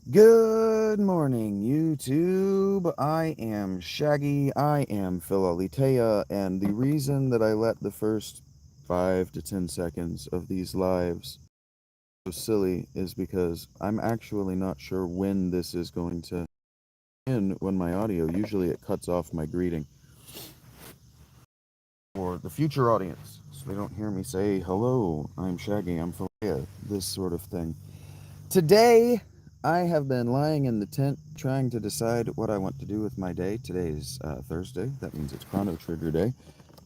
Good morning, YouTube. I am Shaggy. I am Philalitea, and the reason that I let the first 5 to 10 seconds of these lives go silly is because I'm actually not sure when this is going to end when my audio. Usually it cuts off my greeting for the future audience, so they don't hear me say, "Hello, I'm Shaggy, I'm Philalitea," this sort of thing. Today, I have been lying in the tent trying to decide what I want to do with my day. Today's Thursday. That means it's Chrono Trigger Day.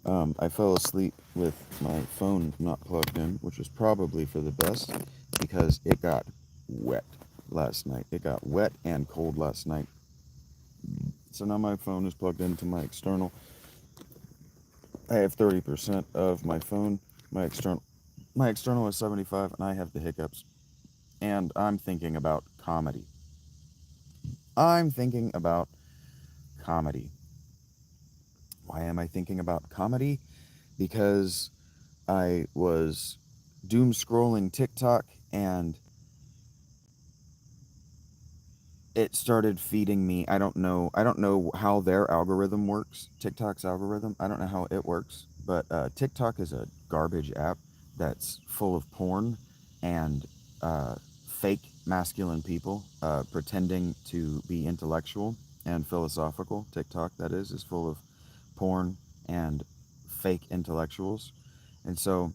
I fell asleep with my phone not plugged in, which was probably for the best because it got wet last night. It got wet and cold last night. So now my phone is plugged into my external. I have 30% of my phone. My external is 75, and I have the hiccups. And I'm thinking about comedy. I'm thinking about comedy. Why am I thinking about comedy? Because I was doom scrolling TikTok and it started feeding me. I don't know how their algorithm works. TikTok's algorithm. I don't know how it works, but TikTok is a garbage app that's full of porn and fake masculine people pretending to be intellectual and philosophical. TikTok, that is full of porn and fake intellectuals. And so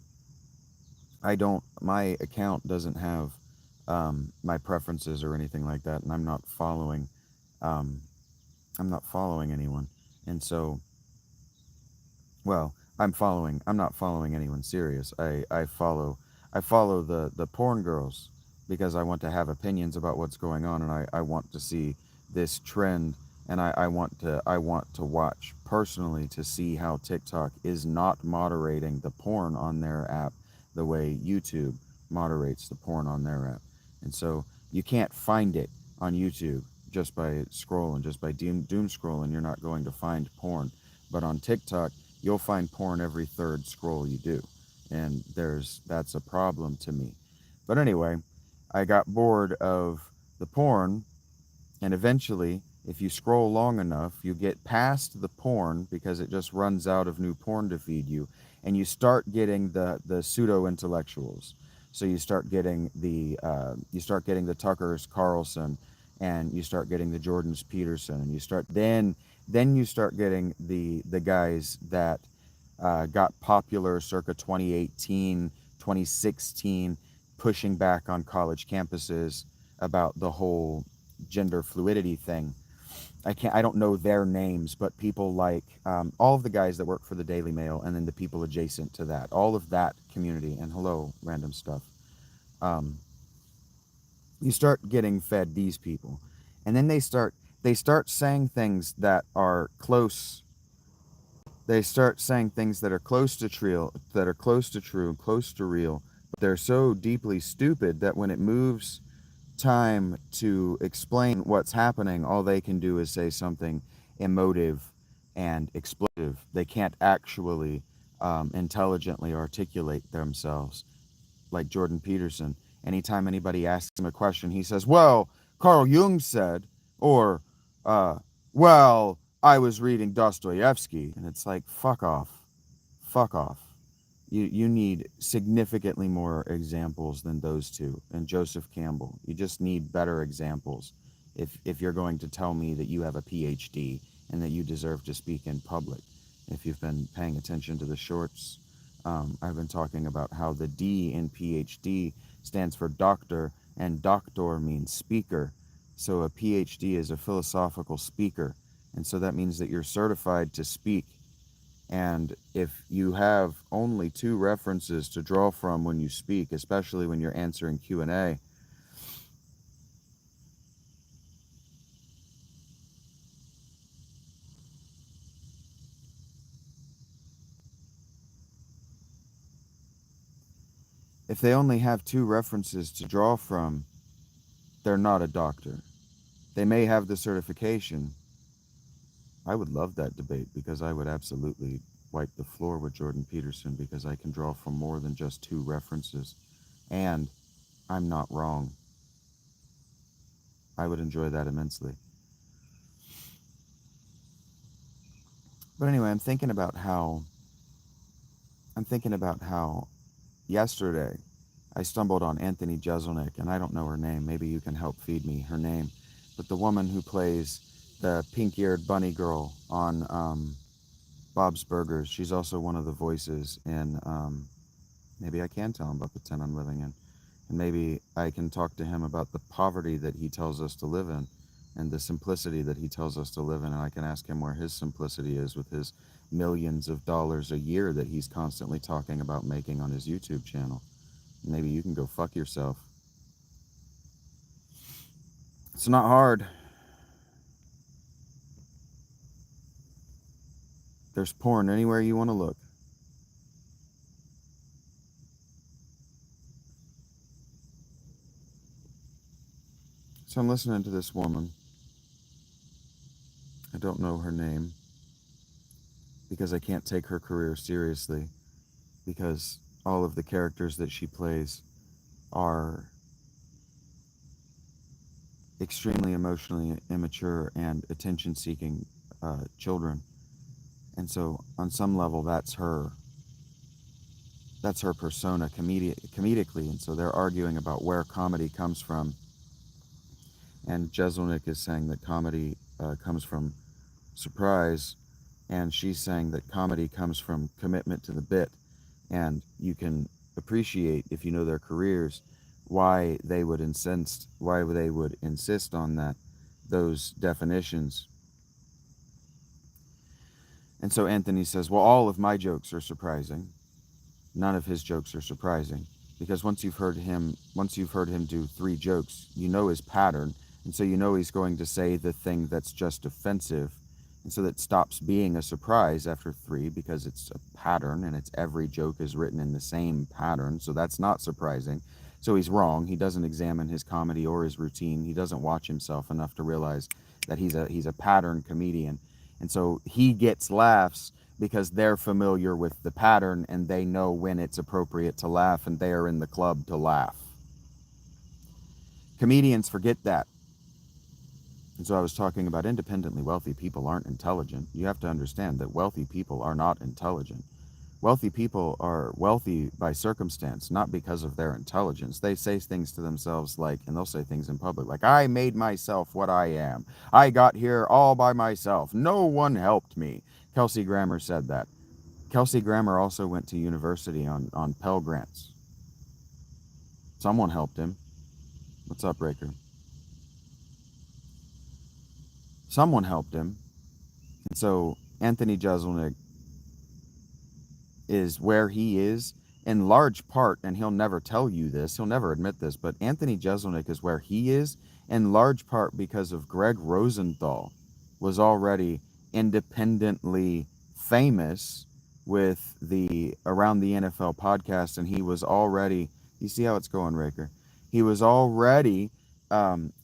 my account doesn't have my preferences or anything like that, and um, I'm not following anyone. And so, well, I'm not following anyone serious. I follow the porn girls because I want to have opinions about what's going on, and I want to see this trend, and I want to watch personally to see how TikTok is not moderating the porn on their app the way YouTube moderates the porn on their app. And so you can't find it on YouTube just by scrolling, just by doom scrolling. You're not going to find porn. But on TikTok, you'll find porn every third scroll you do. And that's a problem to me. But anyway, I got bored of the porn, and eventually, if you scroll long enough, you get past the porn because it just runs out of new porn to feed you, and you start getting the pseudo intellectuals. So you start getting the Tuckers Carlson, and you start getting the Jordans Peterson, and then you start getting the guys that got popular circa 2018, 2016, pushing back on college campuses about the whole gender fluidity thing. I don't know their names, but people like all of the guys that work for the Daily Mail, and then the people adjacent to that, all of that community, and hello, random stuff. Um, you start getting fed these people, and then they start saying things that are close. They start saying things that are close to true, close to real. But they're so deeply stupid that when it moves time to explain what's happening, all they can do is say something emotive and explosive. They can't actually intelligently articulate themselves, like Jordan Peterson. Anytime anybody asks him a question, he says, "Well, Carl Jung said," or, "Well, I was reading Dostoevsky," and it's like, fuck off, fuck off. You need significantly more examples than those two and Joseph Campbell. You just need better examples if you're going to tell me that you have a PhD and that you deserve to speak in public. If you've been paying attention to the shorts, I've been talking about how the D in PhD stands for doctor, and doctor means speaker. So a PhD is a philosophical speaker, and so that means that you're certified to speak. And if you have only two references to draw from when you speak, especially when you're answering Q&A, if they only have two references to draw from, they're not a doctor. They may have the certification. I would love that debate because I would absolutely wipe the floor with Jordan Peterson because I can draw from more than just two references. And I'm not wrong. I would enjoy that immensely. But anyway, I'm thinking about how yesterday I stumbled on Anthony Jeselnik, and I don't know her name. Maybe you can help feed me her name. But the woman who plays the pink-eared bunny girl on Bob's Burgers, she's also one of the voices in. Maybe I can tell him about the tent I'm living in, and maybe I can talk to him about the poverty that he tells us to live in, and the simplicity that he tells us to live in, and I can ask him where his simplicity is with his millions of dollars a year that he's constantly talking about making on his YouTube channel. Maybe you can go fuck yourself. It's not hard. There's porn anywhere you want to look. So I'm listening to this woman. I don't know her name because I can't take her career seriously, because all of the characters that she plays are extremely emotionally immature and attention-seeking children. And so on some level that's her persona comedically, and so they're arguing about where comedy comes from. And Jeselnik is saying that comedy comes from surprise, and she's saying that comedy comes from commitment to the bit. And you can appreciate, if you know their careers, why they would insist on those definitions. And so Anthony says, well, all of my jokes are surprising. None of his jokes are surprising, because once you've heard him do 3 jokes, you know his pattern, and so you know he's going to say the thing that's just offensive, and so that stops being a surprise after 3, because it's a pattern, and it's every joke is written in the same pattern, so that's not surprising. So he's wrong. He doesn't examine his comedy or his routine. He doesn't watch himself enough to realize that he's a pattern comedian, and so he gets laughs because they're familiar with the pattern and they know when it's appropriate to laugh, and they are in the club to laugh. Comedians forget that. And so I was talking about independently wealthy people aren't intelligent. You have to understand that wealthy people are not intelligent. Wealthy people are wealthy by circumstance, not because of their intelligence. They say things to themselves like, and they'll say things in public like, I made myself what I am. I got here all by myself. No one helped me. Kelsey Grammer said that. Kelsey Grammer also went to university on Pell Grants. Someone helped him. What's up, Raker? Someone helped him. And so Anthony Jeselnik is where he is in large part, and he'll never tell you this, he'll never admit this, but Anthony Jeselnik is where he is in large part because of Greg Rosenthal was already independently famous with the Around the NFL podcast, and he was already, you see how it's going, Raker? He was already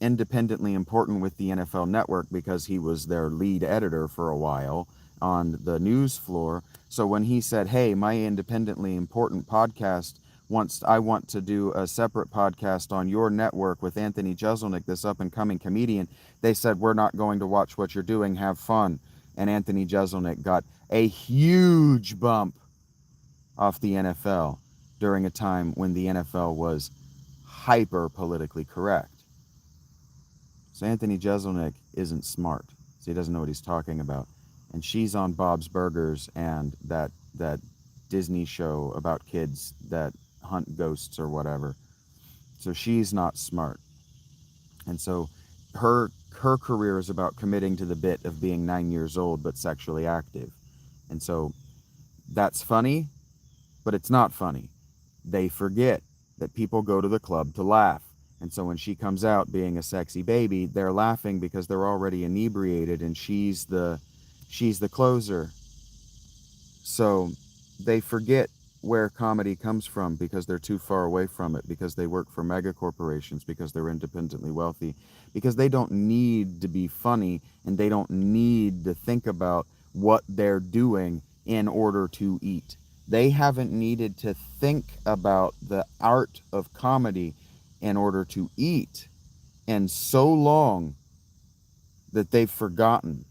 independently important with the NFL Network because he was their lead editor for a while on the news floor. So when he said, hey, my independently important podcast I want to do a separate podcast on your network with Anthony Jeselnik, this up-and-coming comedian, they said, we're not going to watch what you're doing, have fun. And Anthony Jeselnik got a huge bump off the NFL during a time when the NFL was hyper politically correct. So Anthony Jeselnik isn't smart, so he doesn't know what he's talking about. And she's on Bob's Burgers and that Disney show about kids that hunt ghosts or whatever. So she's not smart. And so her career is about committing to the bit of being 9 years old but sexually active. And so that's funny, but it's not funny. They forget that people go to the club to laugh. And so when she comes out being a sexy baby, they're laughing because they're already inebriated, and she's the closer. So they forget where comedy comes from because they're too far away from it, because they work for mega corporations, because they're independently wealthy, because they don't need to be funny, and they don't need to think about what they're doing in order to eat. They haven't needed to think about the art of comedy in order to eat. and so long that they've forgotten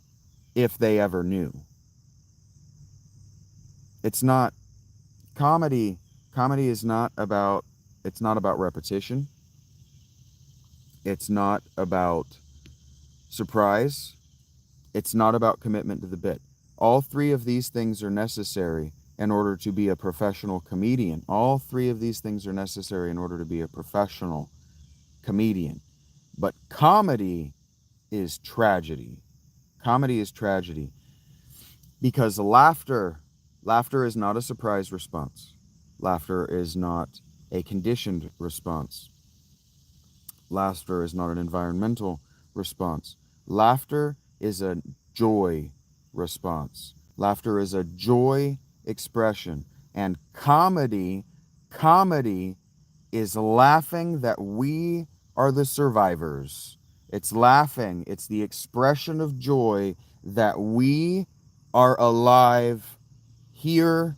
if they ever knew. It's not comedy. Comedy is not about, it's not about repetition. It's not about surprise. It's not about commitment to the bit. All three of these things are necessary in order to be a professional comedian. All three of these things are necessary in order to be a professional comedian. But comedy is tragedy. Comedy is tragedy because laughter is not a surprise response. Laughter is not a conditioned response. Laughter is not an environmental response. Laughter is a joy response. Laughter is a joy expression. And comedy is laughing that we are the survivors. It's laughing, it's the expression of joy that we are alive here,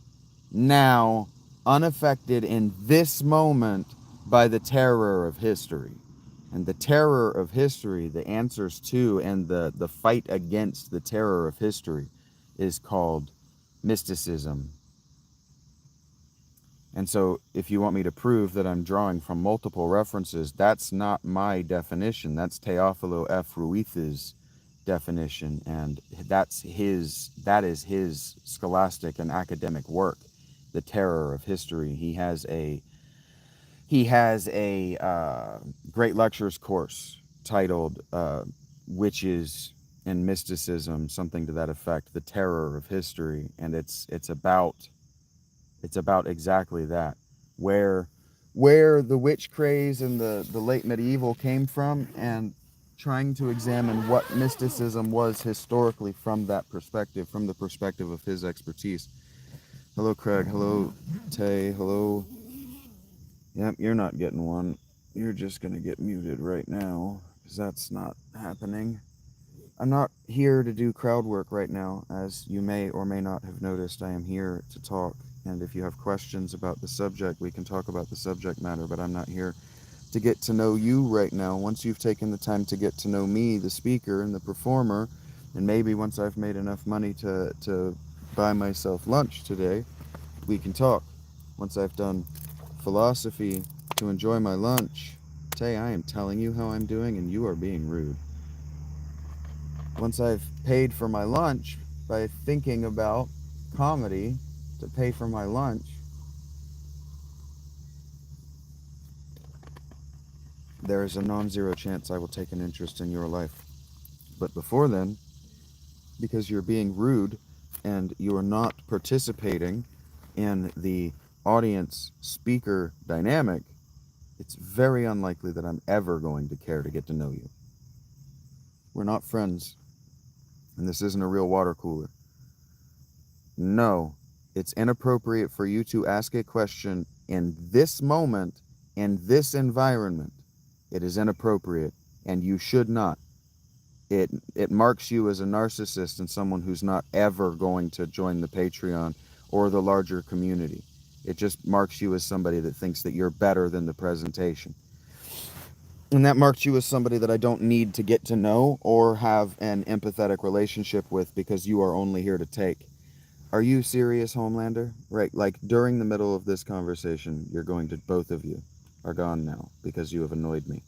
now, unaffected in this moment by the terror of history. And the terror of history, the answers to, and the fight against the terror of history is called mysticism. And so, if you want me to prove that I'm drawing from multiple references, that's not my definition. That's Teofilo F. Ruiz's definition, and that is his scholastic and academic work, The Terror of History. He has a great lectures course titled "Witches and Mysticism," something to that effect, The Terror of History, and it's about exactly that, where the witch craze in the late medieval came from, and trying to examine what mysticism was historically from that perspective, from the perspective of his expertise. Hello, Craig. Hello, Tay. Hello. Yep, you're not getting one. You're just going to get muted right now, because that's not happening. I'm not here to do crowd work right now. As you may or may not have noticed, I am here to talk. And if you have questions about the subject, we can talk about the subject matter, but I'm not here to get to know you right now. Once you've taken the time to get to know me, the speaker and the performer, and maybe once I've made enough money to buy myself lunch today, we can talk. Once I've done philosophy to enjoy my lunch, Tay, I am telling you how I'm doing, and you are being rude. Once I've paid for my lunch by thinking about comedy to pay for my lunch, there is a non-zero chance I will take an interest in your life. But before then, because you're being rude and you are not participating in the audience speaker dynamic, it's very unlikely that I'm ever going to care to get to know you. We're not friends, and this isn't a real water cooler. No, it's inappropriate for you to ask a question in this moment, in this environment. It is inappropriate, and you should not. It marks you as a narcissist and someone who's not ever going to join the Patreon or the larger community. It just marks you as somebody that thinks that you're better than the presentation. And that marks you as somebody that I don't need to get to know or have an empathetic relationship with, because you are only here to take. Are you serious, Homelander? Right, like during the middle of this conversation, you're going to, both of you are gone now because you have annoyed me.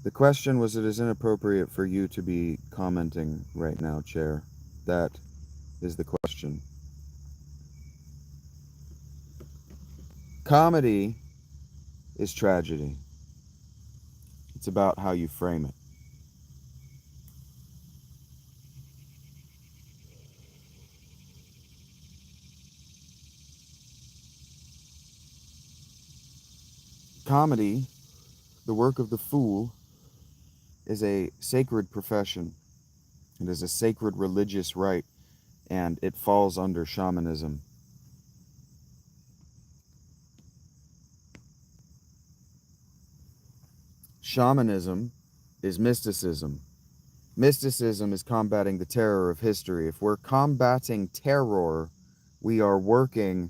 The question was, it is inappropriate for you to be commenting right now, Chair. That is the question. Comedy is tragedy. It's about how you frame it. Comedy, the work of the fool, is a sacred profession. It is a sacred religious rite, and it falls under shamanism. Shamanism is mysticism. Mysticism is combating the terror of history. If we're combating terror, we are working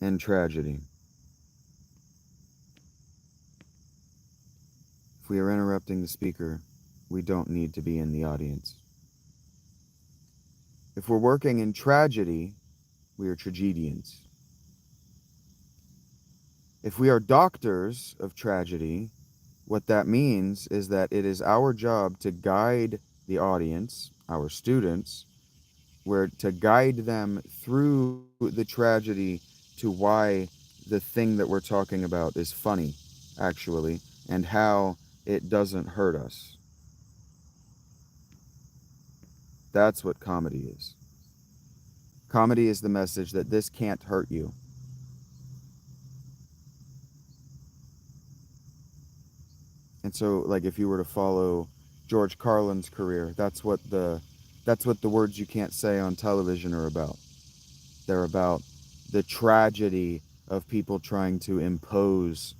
and tragedy. If we are interrupting the speaker, we don't need to be in the audience. If we're working in tragedy, we are tragedians. If we are doctors of tragedy, what that means is that it is our job to guide the audience, our students, where to guide them through the tragedy to why the thing that we're talking about is funny, actually, and how it doesn't hurt us. That's what comedy is. Comedy is the message that this can't hurt you. And so, like, if you were to follow George Carlin's career, that's what the words you can't say on television are about. They're about the tragedy of people trying to impose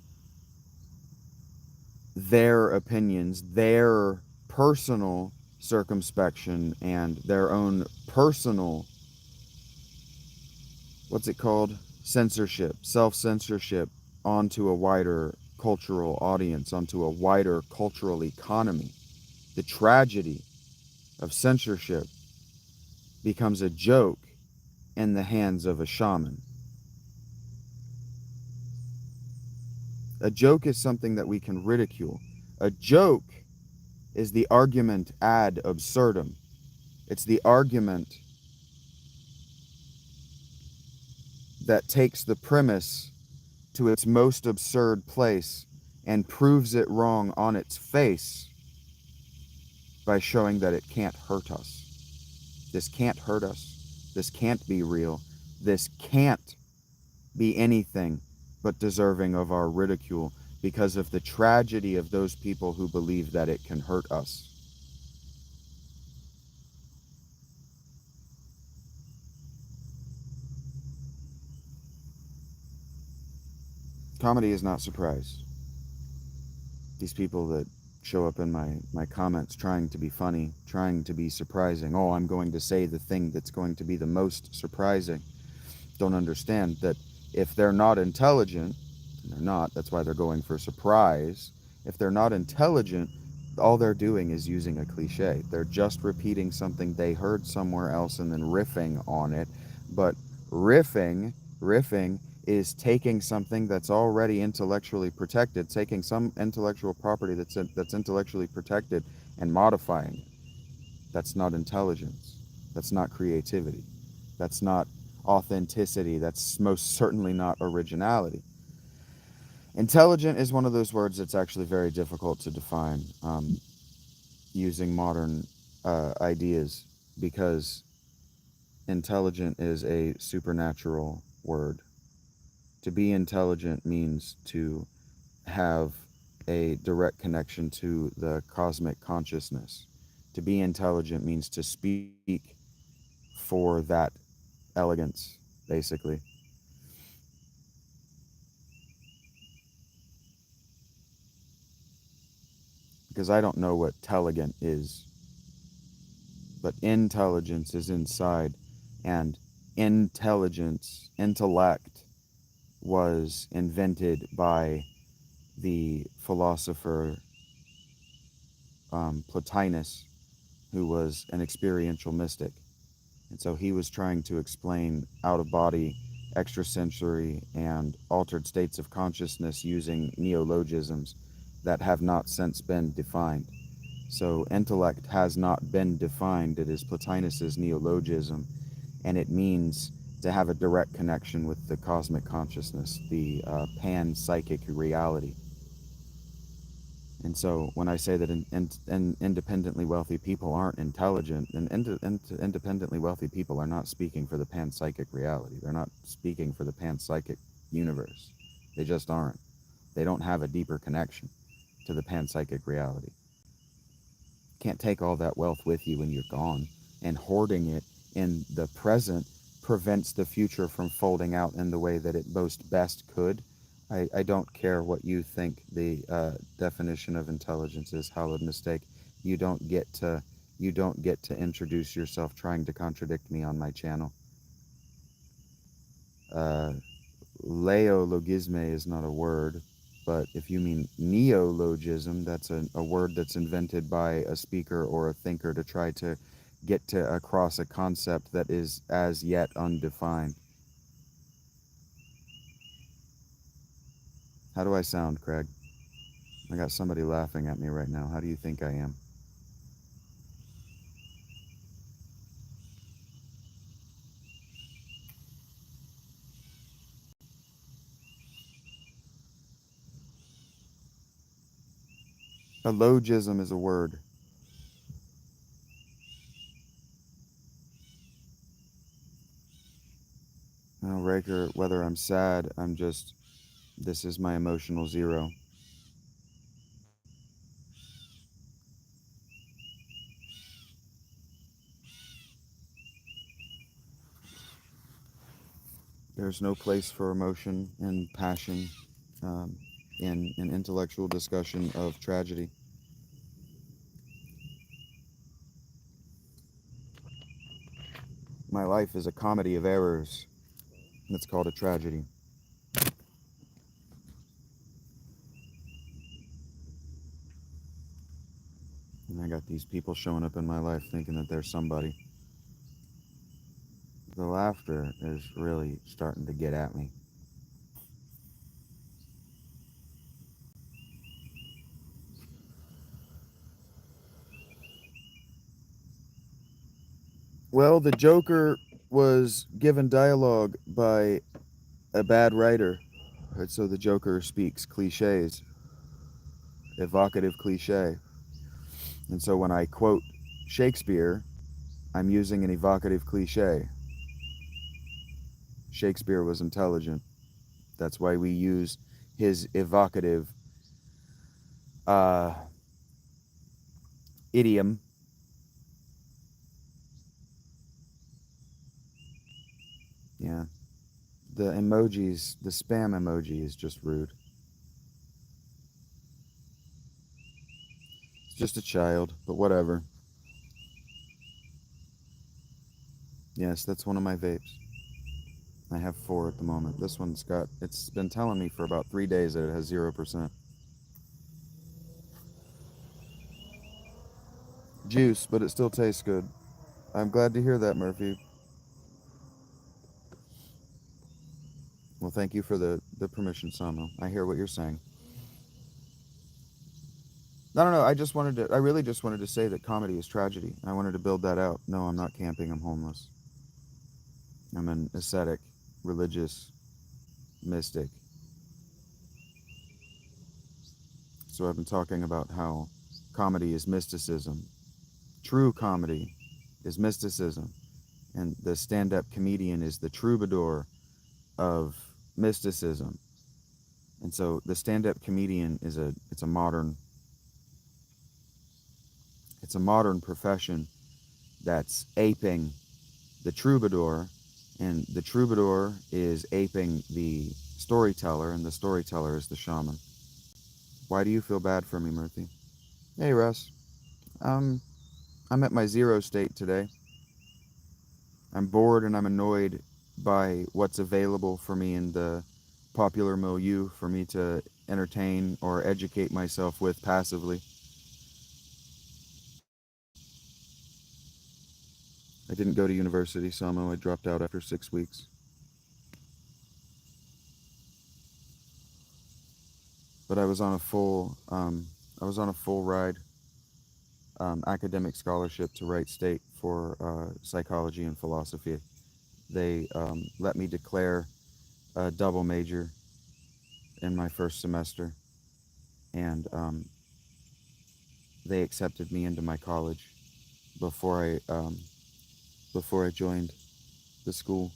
their opinions, their personal circumspection, and their own personal, what's it called? Censorship, self censorship onto a wider cultural audience, onto a wider cultural economy. The tragedy of censorship becomes a joke in the hands of a shaman. A joke is something that we can ridicule. A joke is the argument ad absurdum. It's the argument that takes the premise to its most absurd place and proves it wrong on its face by showing that it can't hurt us. This can't hurt us. This can't be real. This can't be anything but deserving of our ridicule because of the tragedy of those people who believe that it can hurt us. Comedy is not surprise. These people that show up in my comments trying to be funny, trying to be surprising. Oh, I'm going to say the thing that's going to be the most surprising. Don't understand that if they're not intelligent, and they're not, that's why they're going for surprise. If they're not intelligent, all they're doing is using a cliche. They're just repeating something they heard somewhere else and then riffing on it. But riffing is taking something that's already intellectually protected, taking some intellectual property that's intellectually protected and modifying it. That's not intelligence. That's not creativity. That's not authenticity. That's most certainly not originality. Intelligent is one of those words that's actually very difficult to define using modern ideas because intelligent is a supernatural word. To be intelligent means to have a direct connection to the cosmic consciousness. To be intelligent means to speak for that elegance, basically. Because I don't know what telegant is, but intelligence is inside, and intellect, was invented by the philosopher Plotinus, who was an experiential mystic. And so he was trying to explain out of body, extrasensory, and altered states of consciousness using neologisms that have not since been defined. So intellect has not been defined. It is Plotinus's neologism, and it means to have a direct connection with the cosmic consciousness, the pan-psychic reality. And so when I say that independently wealthy people aren't intelligent, and independently wealthy people are not speaking for the panpsychic reality. They're not speaking for the panpsychic universe. They just aren't. They don't have a deeper connection to the panpsychic reality. Can't take all that wealth with you when you're gone, and hoarding it in the present prevents the future from folding out in the way that it most best could. I don't care what you think the definition of intelligence is, hallowed mistake. You don't get to introduce yourself trying to contradict me on my channel. Leologisme is not a word, but if you mean neologism, that's a word that's invented by a speaker or a thinker to try to get to across a concept that is as yet undefined. How do I sound, Craig? I got somebody laughing at me right now. How do you think I am? A logism is a word. No, Raker, whether I'm sad, this is my emotional zero. There's no place for emotion and passion um, in an intellectual discussion of tragedy. My life is a comedy of errors. That's called a tragedy. And I got these people showing up in my life thinking that they're somebody. The laughter is really starting to get at me. Well, the Joker was given dialogue by a bad writer. And so the Joker speaks cliches, evocative cliche. And so when I quote Shakespeare, I'm using an evocative cliche. Shakespeare was intelligent. That's why we use his evocative uh, idiom. Yeah. The emojis, the spam emoji is just rude. It's just a child, but whatever. Yes, that's one of my vapes. I have 4 at the moment. This one's it's been telling me for about 3 days that it has 0% juice, but it still tastes good. I'm glad to hear that, Murphy. Well, thank you for the permission, Samo. I hear what you're saying. No. I really just wanted to say that comedy is tragedy. I wanted to build that out. No, I'm not camping. I'm homeless. I'm an ascetic, religious mystic. So I've been talking about how comedy is mysticism. True comedy is mysticism. And the stand up comedian is the troubadour of mysticism. And so the stand up comedian it's a modern profession that's aping the troubadour, and the troubadour is aping the storyteller, and the storyteller is the shaman. Why do you feel bad for me, Murthy? Hey, Russ. Um, I'm at my zero state today. I'm bored and I'm annoyed by what's available for me in the popular milieu for me to entertain or educate myself with passively. I didn't go to university, Samo. I dropped out after 6 weeks. But I was on a full ride academic scholarship to Wright State for psychology and philosophy. They let me declare a double major in my first semester, and they accepted me into my college before I joined the school.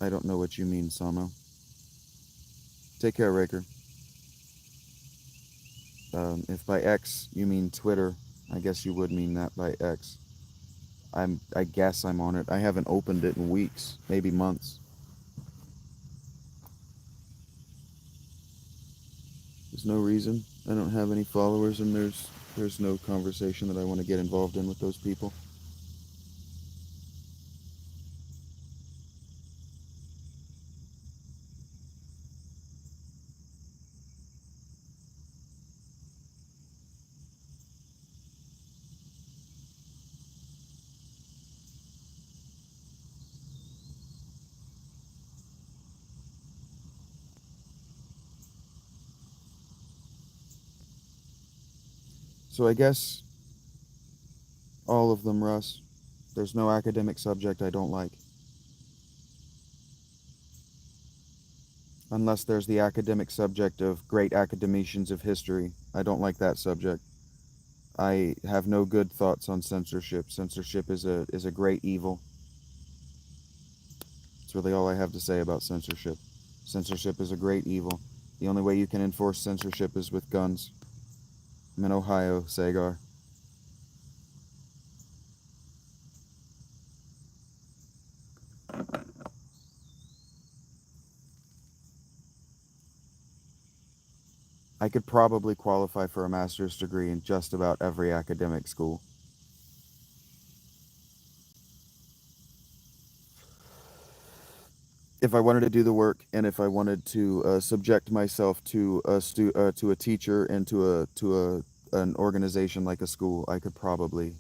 I don't know what you mean, Samo. Take care, Raker. If by X you mean Twitter, I guess you would mean that by X. I guess I'm on it. I haven't opened it in weeks, maybe months. There's no reason. I don't have any followers, and there's no conversation that I want to get involved in with those people. So I guess all of them, Russ. There's no academic subject I don't like. Unless there's the academic subject of great academicians of history. I don't like that subject. I have no good thoughts on censorship. Censorship is a great evil. That's really all I have to say about censorship. Censorship is a great evil. The only way you can enforce censorship is with guns. I'm in Ohio, Sagar. I could probably qualify for a master's degree in just about every academic school. If I wanted to do the work, and if I wanted to subject myself to to a teacher and to a an organization like a school, I could probably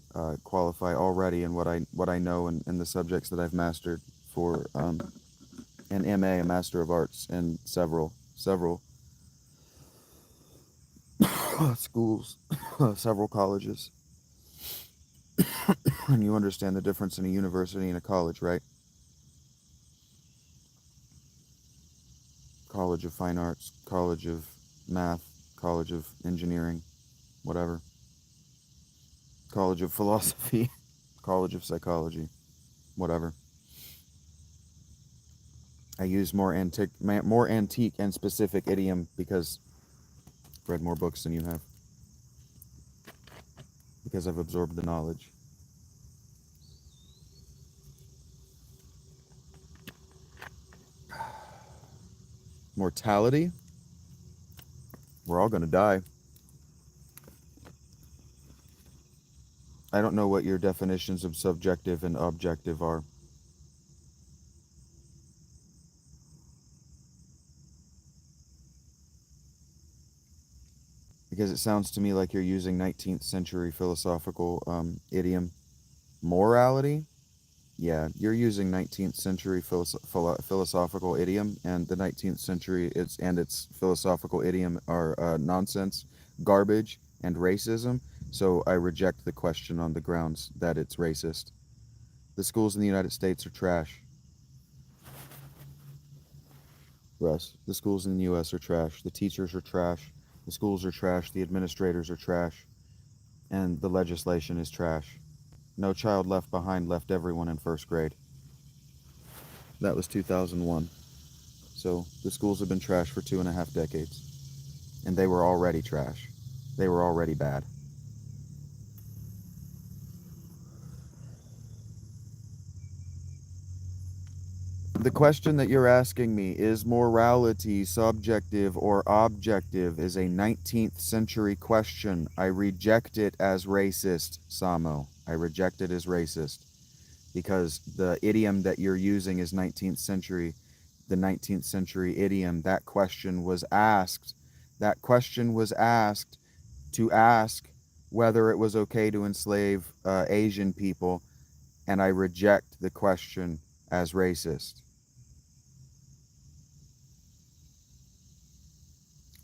qualify already in what I know and the subjects that I've mastered for an MA, a Master of Arts, and several schools, several colleges. And you understand the difference in a university and a college, right? College of Fine Arts, College of Math, College of Engineering, whatever. College of Philosophy, College of Psychology, whatever. I use more antique and specific idiom because I've read more books than you have. Because I've absorbed the knowledge. Mortality? We're all going to die. I don't know what your definitions of subjective and objective are. Because it sounds to me like you're using 19th century philosophical idiom. Morality? Yeah, you're using 19th century philosophical idiom, and the 19th century its philosophical idiom are nonsense, garbage, and racism. So I reject the question on the grounds that it's racist. The schools in the United States are trash. Russ, the schools in the U.S. are trash. The teachers are trash. The schools are trash. The administrators are trash. And the legislation is trash. No Child Left Behind left everyone in first grade. That was 2001. So the schools have been trash for 2.5 decades. And they were already trash. They were already bad. The question that you're asking me, is morality subjective or objective, is a 19th century question. I reject it as racist, Samo. I reject it as racist. Because the idiom that you're using is 19th century. The 19th century idiom, that question was asked. That question was asked to ask whether it was okay to enslave Asian people, and I reject the question as racist.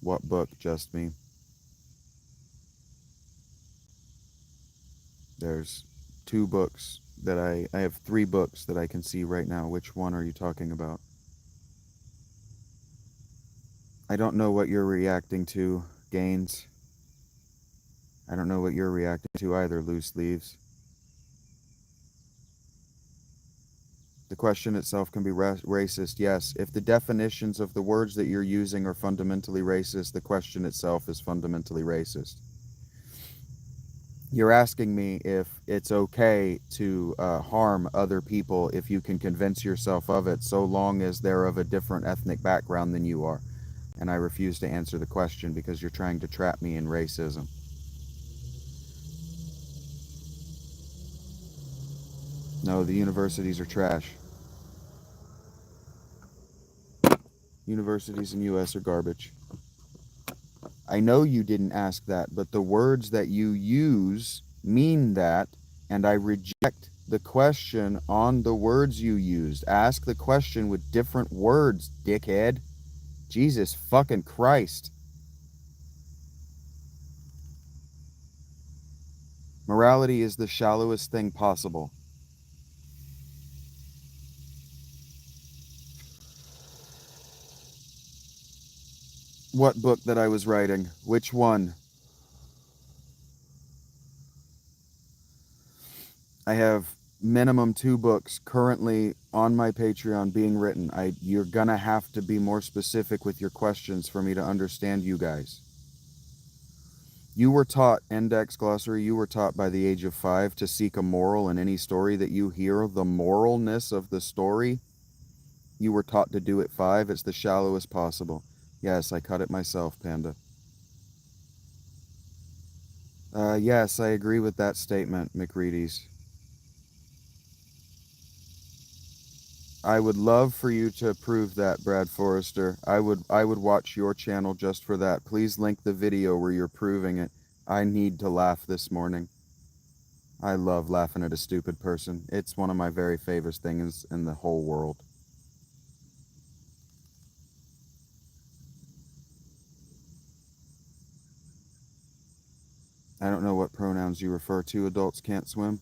What book, Just Me? There's two books that I have three books that I can see right now. Which one are you talking about? I don't know what you're reacting to, Gaines. I don't know what you're reacting to either, Loose Leaves. The question itself can be racist, yes. If the definitions of the words that you're using are fundamentally racist, the question itself is fundamentally racist. You're asking me if it's okay to harm other people if you can convince yourself of it, so long as they're of a different ethnic background than you are. And I refuse to answer the question because you're trying to trap me in racism. No, the universities are trash. Universities in U.S. are garbage. I know you didn't ask that, but the words that you use mean that, and I reject the question on the words you used. Ask the question with different words, dickhead. Jesus fucking Christ. Morality is the shallowest thing possible. What book that I was writing? Which one? I have minimum 2 books currently on my Patreon being written. You're gonna have to be more specific with your questions for me to understand you guys. You were taught, Index Glossary, you were taught by the age of 5 to seek a moral in any story that you hear. The moralness of the story, you were taught to do at 5. It's the shallowest possible. Yes, I cut it myself, Panda. Yes, I agree with that statement, McReady's. I would love for you to approve that, Brad Forrester. I would watch your channel just for that. Please link the video where you're proving it. I need to laugh this morning. I love laughing at a stupid person. It's one of my very favorite things in the whole world. I don't know what pronouns you refer to. Adults can't swim.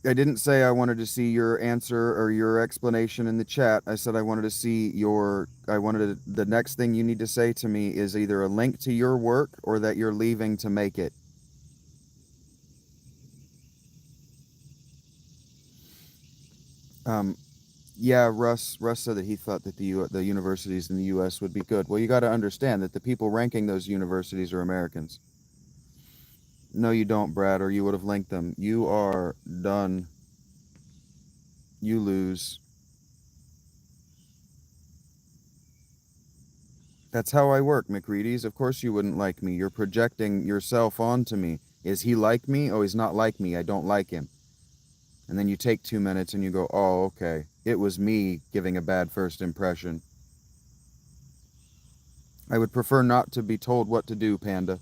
I didn't say I wanted to see your answer or your explanation in the chat. I said I wanted to see the next thing you need to say to me is either a link to your work or that you're leaving to make it. Um, yeah, Russ said that he thought that the universities in the U.S. would be good. Well, you got to understand that the people ranking those universities are Americans. No, you don't, Brad, or you would have linked them. You are done. You lose. That's how I work, McReady's. Of course you wouldn't like me. You're projecting yourself onto me. Is he like me? Oh, he's not like me. I don't like him. And then you take 2 minutes and you go, oh, okay. It was me giving a bad first impression. I would prefer not to be told what to do, Panda.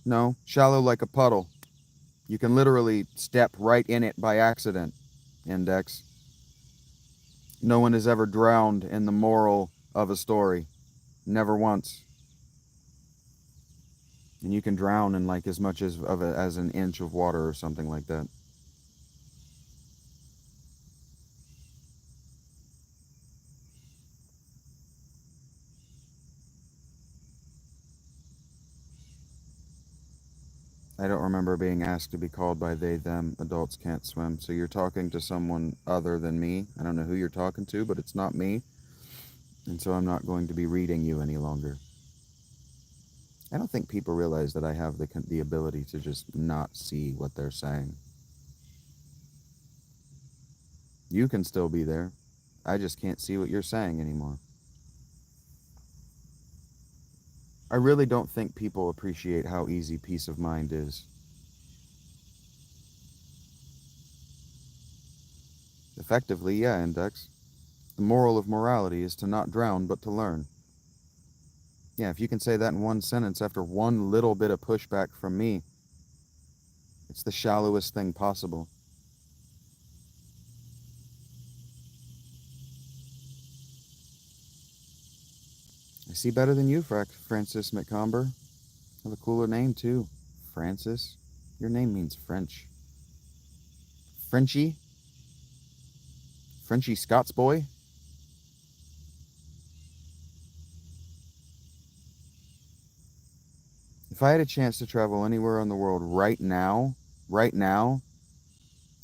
No, shallow like a puddle. You can literally step right in it by accident, Index. No one has ever drowned in the moral of a story. Never once. And you can drown in like as much as an inch of water or something like that. I don't remember being asked to be called by they, them. Adults can't swim. So you're talking to someone other than me. I don't know who you're talking to, but it's not me. And so I'm not going to be reading you any longer. I don't think people realize that I have the ability to just not see what they're saying. You can still be there. I just can't see what you're saying anymore. I really don't think people appreciate how easy peace of mind is. Effectively, yeah, Index. The moral of morality is to not drown, but to learn. Yeah, if you can say that in one sentence after one little bit of pushback from me, it's the shallowest thing possible. I see better than you, Francis McComber. Have a cooler name, too. Francis. Your name means French. Frenchy? Frenchy Scots boy? If I had a chance to travel anywhere in the world right now,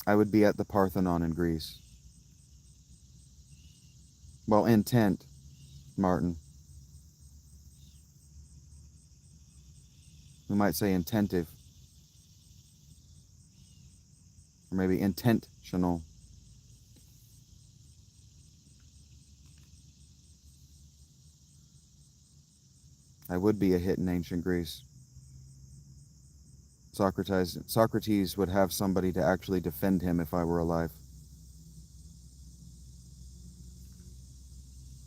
I would be at the Parthenon in Greece. Well, intent, Martin. We might say intentive. Or maybe intentional. I would be a hit in ancient Greece. Socrates would have somebody to actually defend him if I were alive.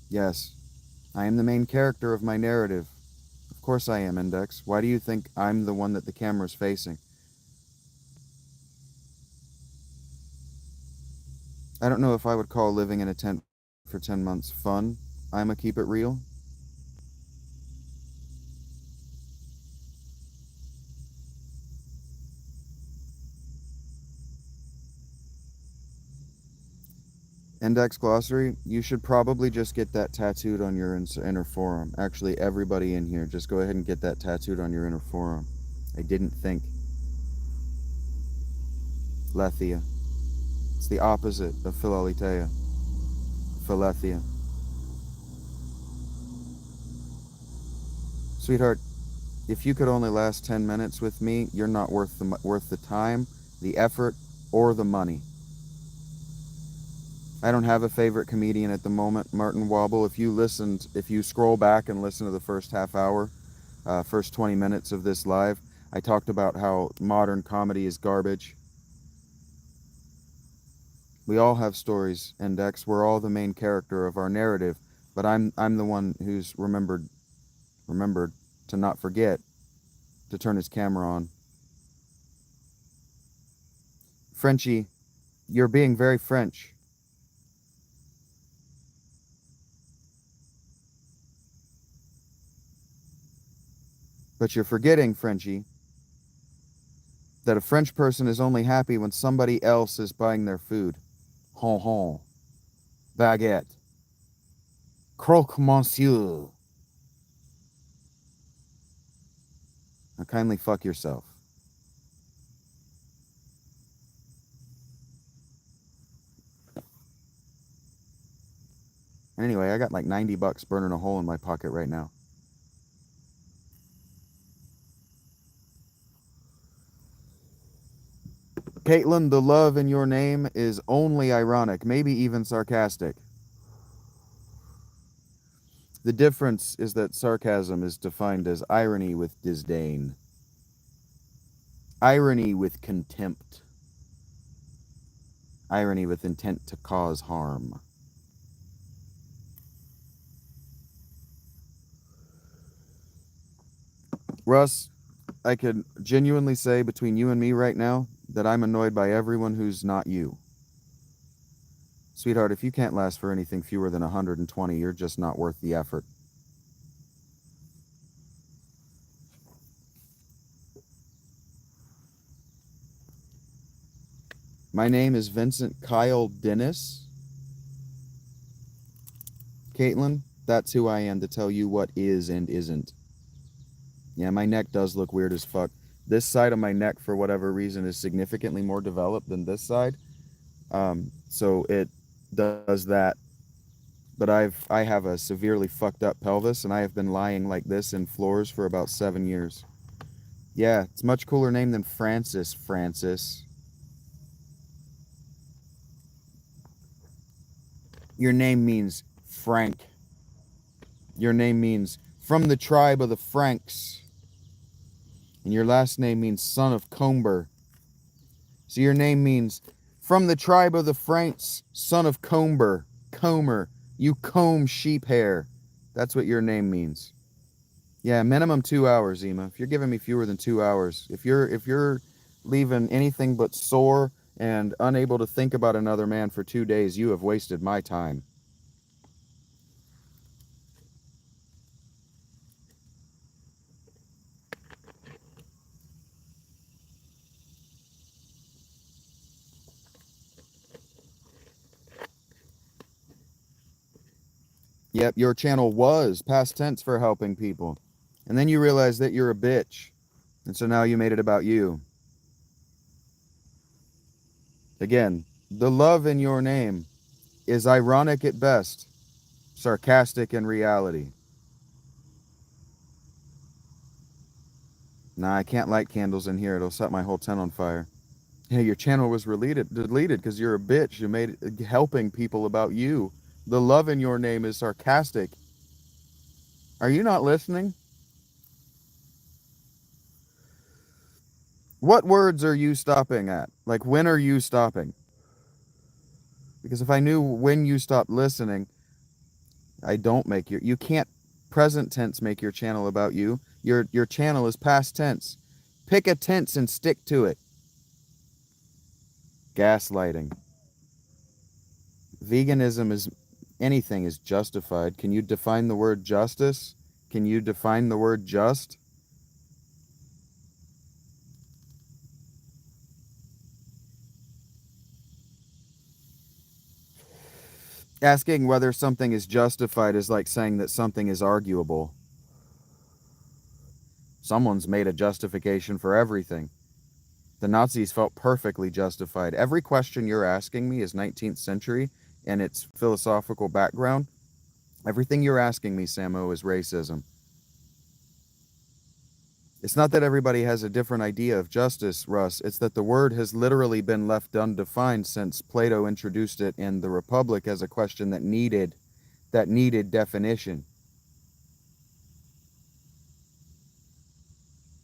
Yes, I am the main character of my narrative. Of course I am, Index. Why do you think I'm the one that the camera's facing? I don't know if I would call living in a tent for 10 months fun. I'ma keep it real. Index glossary, you should probably just get that tattooed on your inner forearm. Actually, everybody in here, just go ahead and get that tattooed on your inner forearm. I didn't think. Lethia. It's the opposite of philaletheia. Philethia. Sweetheart, if you could only last 10 minutes with me, you're not worth the time, the effort, or the money. I don't have a favorite comedian at the moment, Martin Wobble. If you scroll back and listen to the first half hour, first 20 minutes of this live, I talked about how modern comedy is garbage. We all have stories, Index. We're all the main character of our narrative, but I'm the one who's remembered to not forget to turn his camera on. Frenchie, you're being very French, but you're forgetting, Frenchie, that a French person is only happy when somebody else is buying their food. Hon hon, baguette, croque monsieur. Now kindly fuck yourself. Anyway, I got like $90 burning a hole in my pocket right now. Caitlin, the love in your name is only ironic, maybe even sarcastic. The difference is that sarcasm is defined as irony with disdain, irony with contempt, irony with intent to cause harm. Russ, I could genuinely say between you and me right now that I'm annoyed by everyone who's not you. Sweetheart, if you can't last for anything fewer than 120, you're just not worth the effort. My name is Vincent Kyle Dennis. Caitlin, that's who I am to tell you what is and isn't. Yeah, my neck does look weird as fuck. This side of my neck, for whatever reason, is significantly more developed than this side. So it does that. But I have a severely fucked up pelvis, and I have been lying like this in floors for about 7 years. Yeah, it's a much cooler name than Francis. Francis. Your name means Frank. Your name means from the tribe of the Franks. And your last name means son of Comber. So your name means from the tribe of the Franks, son of Comber. Comer. You comb sheep hair. That's what your name means. Yeah, minimum 2 hours, Ema. If you're giving me fewer than 2 hours, if you're leaving anything but sore and unable to think about another man for 2 days, you have wasted my time. Yep, your channel was past tense for helping people. And then you realize that you're a bitch. And so now you made it about you. Again, the love in your name is ironic at best, sarcastic in reality. Nah, I can't light candles in here. It'll set my whole tent on fire. Yeah, your channel was deleted because you're a bitch. You made it helping people about you. The love in your name is sarcastic. Are you not listening? What words are you stopping at? Like, when are you stopping? Because if I knew when you stopped listening, I don't make you can't present tense make your channel about you. Your channel is past tense. Pick a tense and stick to it. Gaslighting. Veganism is anything is justified. Can you define the word justice? Can you define the word just? Asking whether something is justified is like saying that something is arguable. Someone's made a justification for everything. The Nazis felt perfectly justified. Every question you're asking me is 19th century and its philosophical background. Everything you're asking me, Samo, is racism. It's not that everybody has a different idea of justice, Russ. It's that the word has literally been left undefined since Plato introduced it in the Republic as a question that needed definition.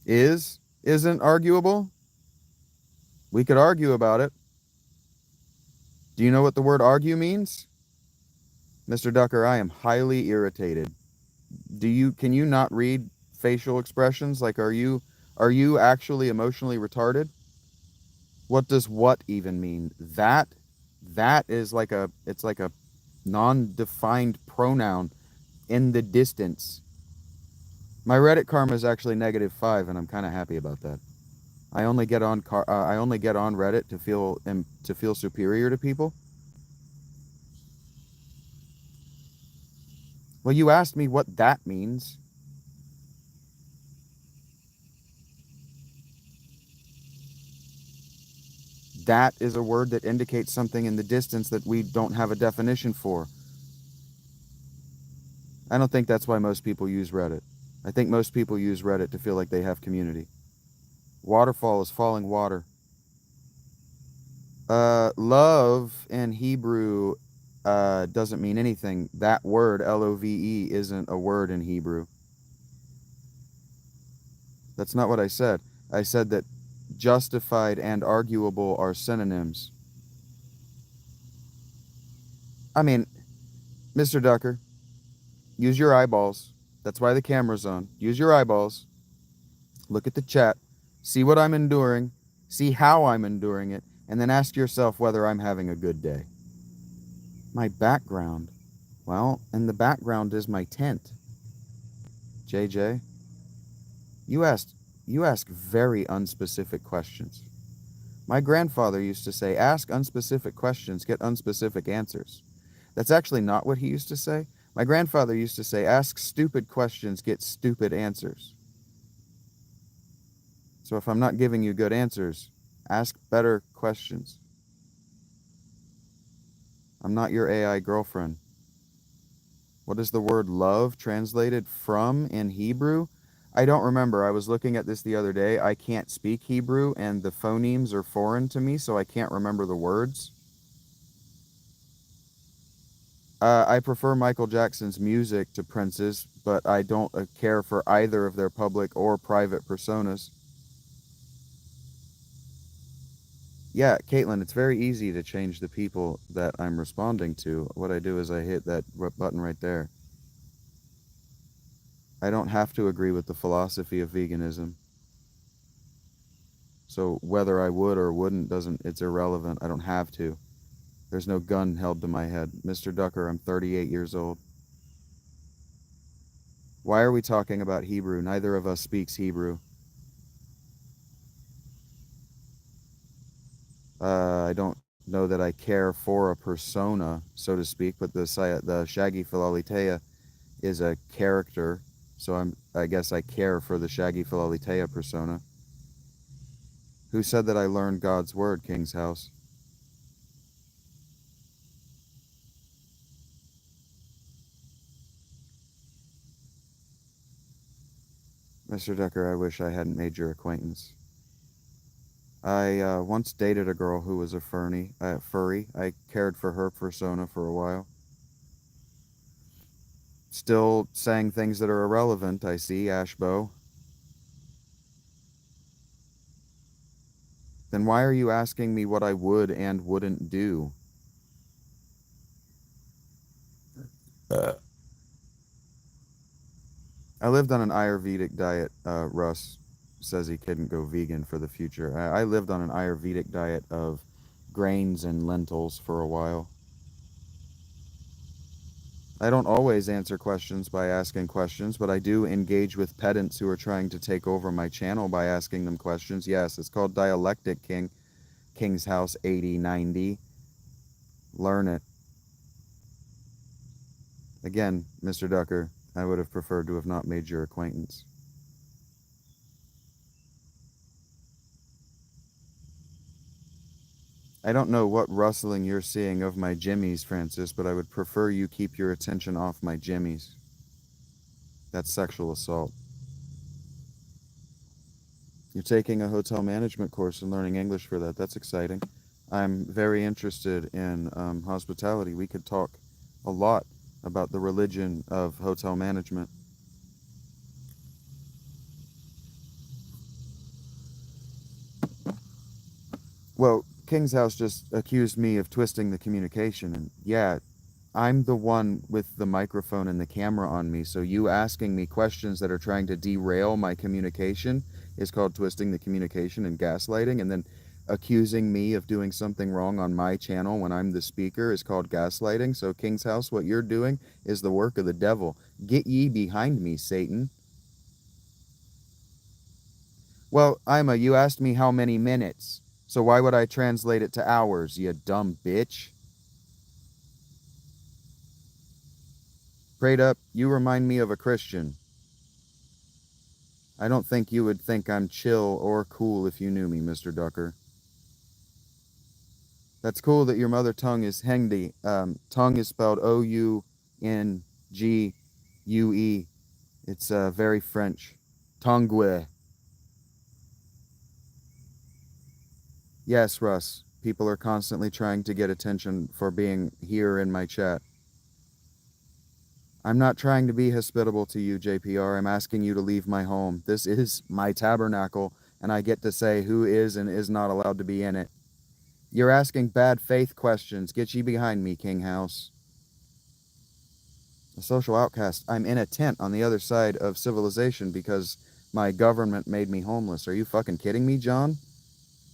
Isn't arguable? We could argue about it. Do you know what the word argue means? Mr. Ducker, I am highly irritated. Can you not read facial expressions? Like are you actually emotionally retarded? What does what even mean? That is like a non-defined pronoun in the distance. My Reddit karma is actually -5 and I'm kind of happy about that. I only get on Reddit to feel superior to people. Well, you asked me what that means. That is a word that indicates something in the distance that we don't have a definition for. I don't think that's why most people use Reddit. I think most people use Reddit to feel like they have community. Waterfall is falling water. Love in Hebrew doesn't mean anything. That word, Love, isn't a word in Hebrew. That's not what I said. I said that justified and arguable are synonyms. I mean, Mr. Ducker, use your eyeballs. That's why the camera's on. Use your eyeballs. Look at the chat. See what I'm enduring. See how I'm enduring it. And then ask yourself whether I'm having a good day. My background. Well, in the background is my tent. JJ, you asked you ask very unspecific questions. My grandfather used to say, ask unspecific questions, get unspecific answers. That's actually not what he used to say. My grandfather used to say, ask stupid questions, get stupid answers. So if I'm not giving you good answers, ask better questions. I'm not your AI girlfriend. What is the word love translated from in Hebrew? I don't remember. I was looking at this the other day. I can't speak Hebrew, and the phonemes are foreign to me, so I can't remember the words. I prefer Michael Jackson's music to Prince's, but I don't care for either of their public or private personas. Yeah, Caitlin, it's very easy to change the people that I'm responding to. What I do is I hit that button right there. I don't have to agree with the philosophy of veganism. So whether I would or wouldn't it's irrelevant. I don't have to. There's no gun held to my head. Mr. Ducker, I'm 38 years old. Why are we talking about Hebrew? Neither of us speaks Hebrew. I don't know that I care for a persona, so to speak, but the shaggy philolitea is a character, so I guess I care for the shaggy philolitea persona. Who said that I learned God's word, King's House? Mr. Decker, I wish I hadn't made your acquaintance. I once dated a girl who was a furry. I cared for her persona for a while. Still saying things that are irrelevant, I see, Ashbow. Then why are you asking me what I would and wouldn't do? I lived on an Ayurvedic diet. Russ says he couldn't go vegan for the future. I lived on an Ayurvedic diet of grains and lentils for a while. I don't always answer questions by asking questions, but I do engage with pedants who are trying to take over my channel by asking them questions. Yes, it's called Dialectic, King. King's House 8090. Learn it. Again, Mr. Ducker, I would have preferred to have not made your acquaintance. I don't know what rustling you're seeing of my jimmies, Francis, but I would prefer you keep your attention off my jimmies. That's sexual assault. You're taking a hotel management course and learning English for that. That's exciting. I'm very interested in hospitality. We could talk a lot about the religion of hotel management. Well, King's House just accused me of twisting the communication, and yeah, I'm the one with the microphone and the camera on me, so you asking me questions that are trying to derail my communication is called twisting the communication and gaslighting, and then accusing me of doing something wrong on my channel when I'm the speaker is called gaslighting. So King's House, what you're doing is the work of the devil. Get ye behind me, Satan. Well, Ima, you asked me how many minutes, so why would I translate it to hours, you dumb bitch? Prayed up, you remind me of a Christian. I don't think you would think I'm chill or cool if you knew me, Mr. Ducker. That's cool that your mother tongue is Hindi. Tongue is spelled Oungue. It's very French. Tongue. Yes, Russ. People are constantly trying to get attention for being here in my chat. I'm not trying to be hospitable to you, JPR. I'm asking you to leave my home. This is my tabernacle, and I get to say who is and is not allowed to be in it. You're asking bad faith questions. Get ye behind me, King House. A social outcast. I'm in a tent on the other side of civilization because my government made me homeless. Are you fucking kidding me, John?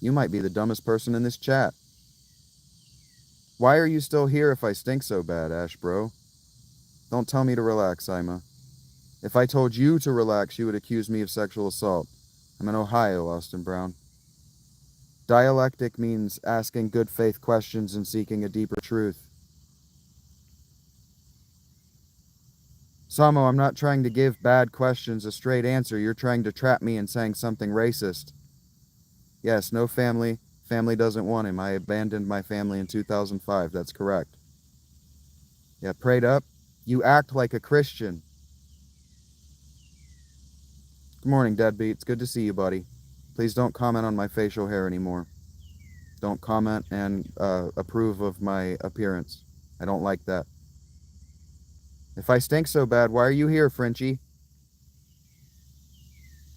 You might be the dumbest person in this chat. Why are you still here if I stink so bad, Ash bro? Don't tell me to relax, Ima. If I told you to relax, you would accuse me of sexual assault. I'm in Ohio, Austin Brown. Dialectic means asking good faith questions and seeking a deeper truth. Samo, I'm not trying to give bad questions a straight answer. You're trying to trap me in saying something racist. Yes, no family. Family doesn't want him. I abandoned my family in 2005. That's correct. Yeah, prayed up. You act like a Christian. Good morning, Deadbeat. It's good to see you, buddy. Please don't comment on my facial hair anymore. Don't comment and approve of my appearance. I don't like that. If I stink so bad, why are you here, Frenchie?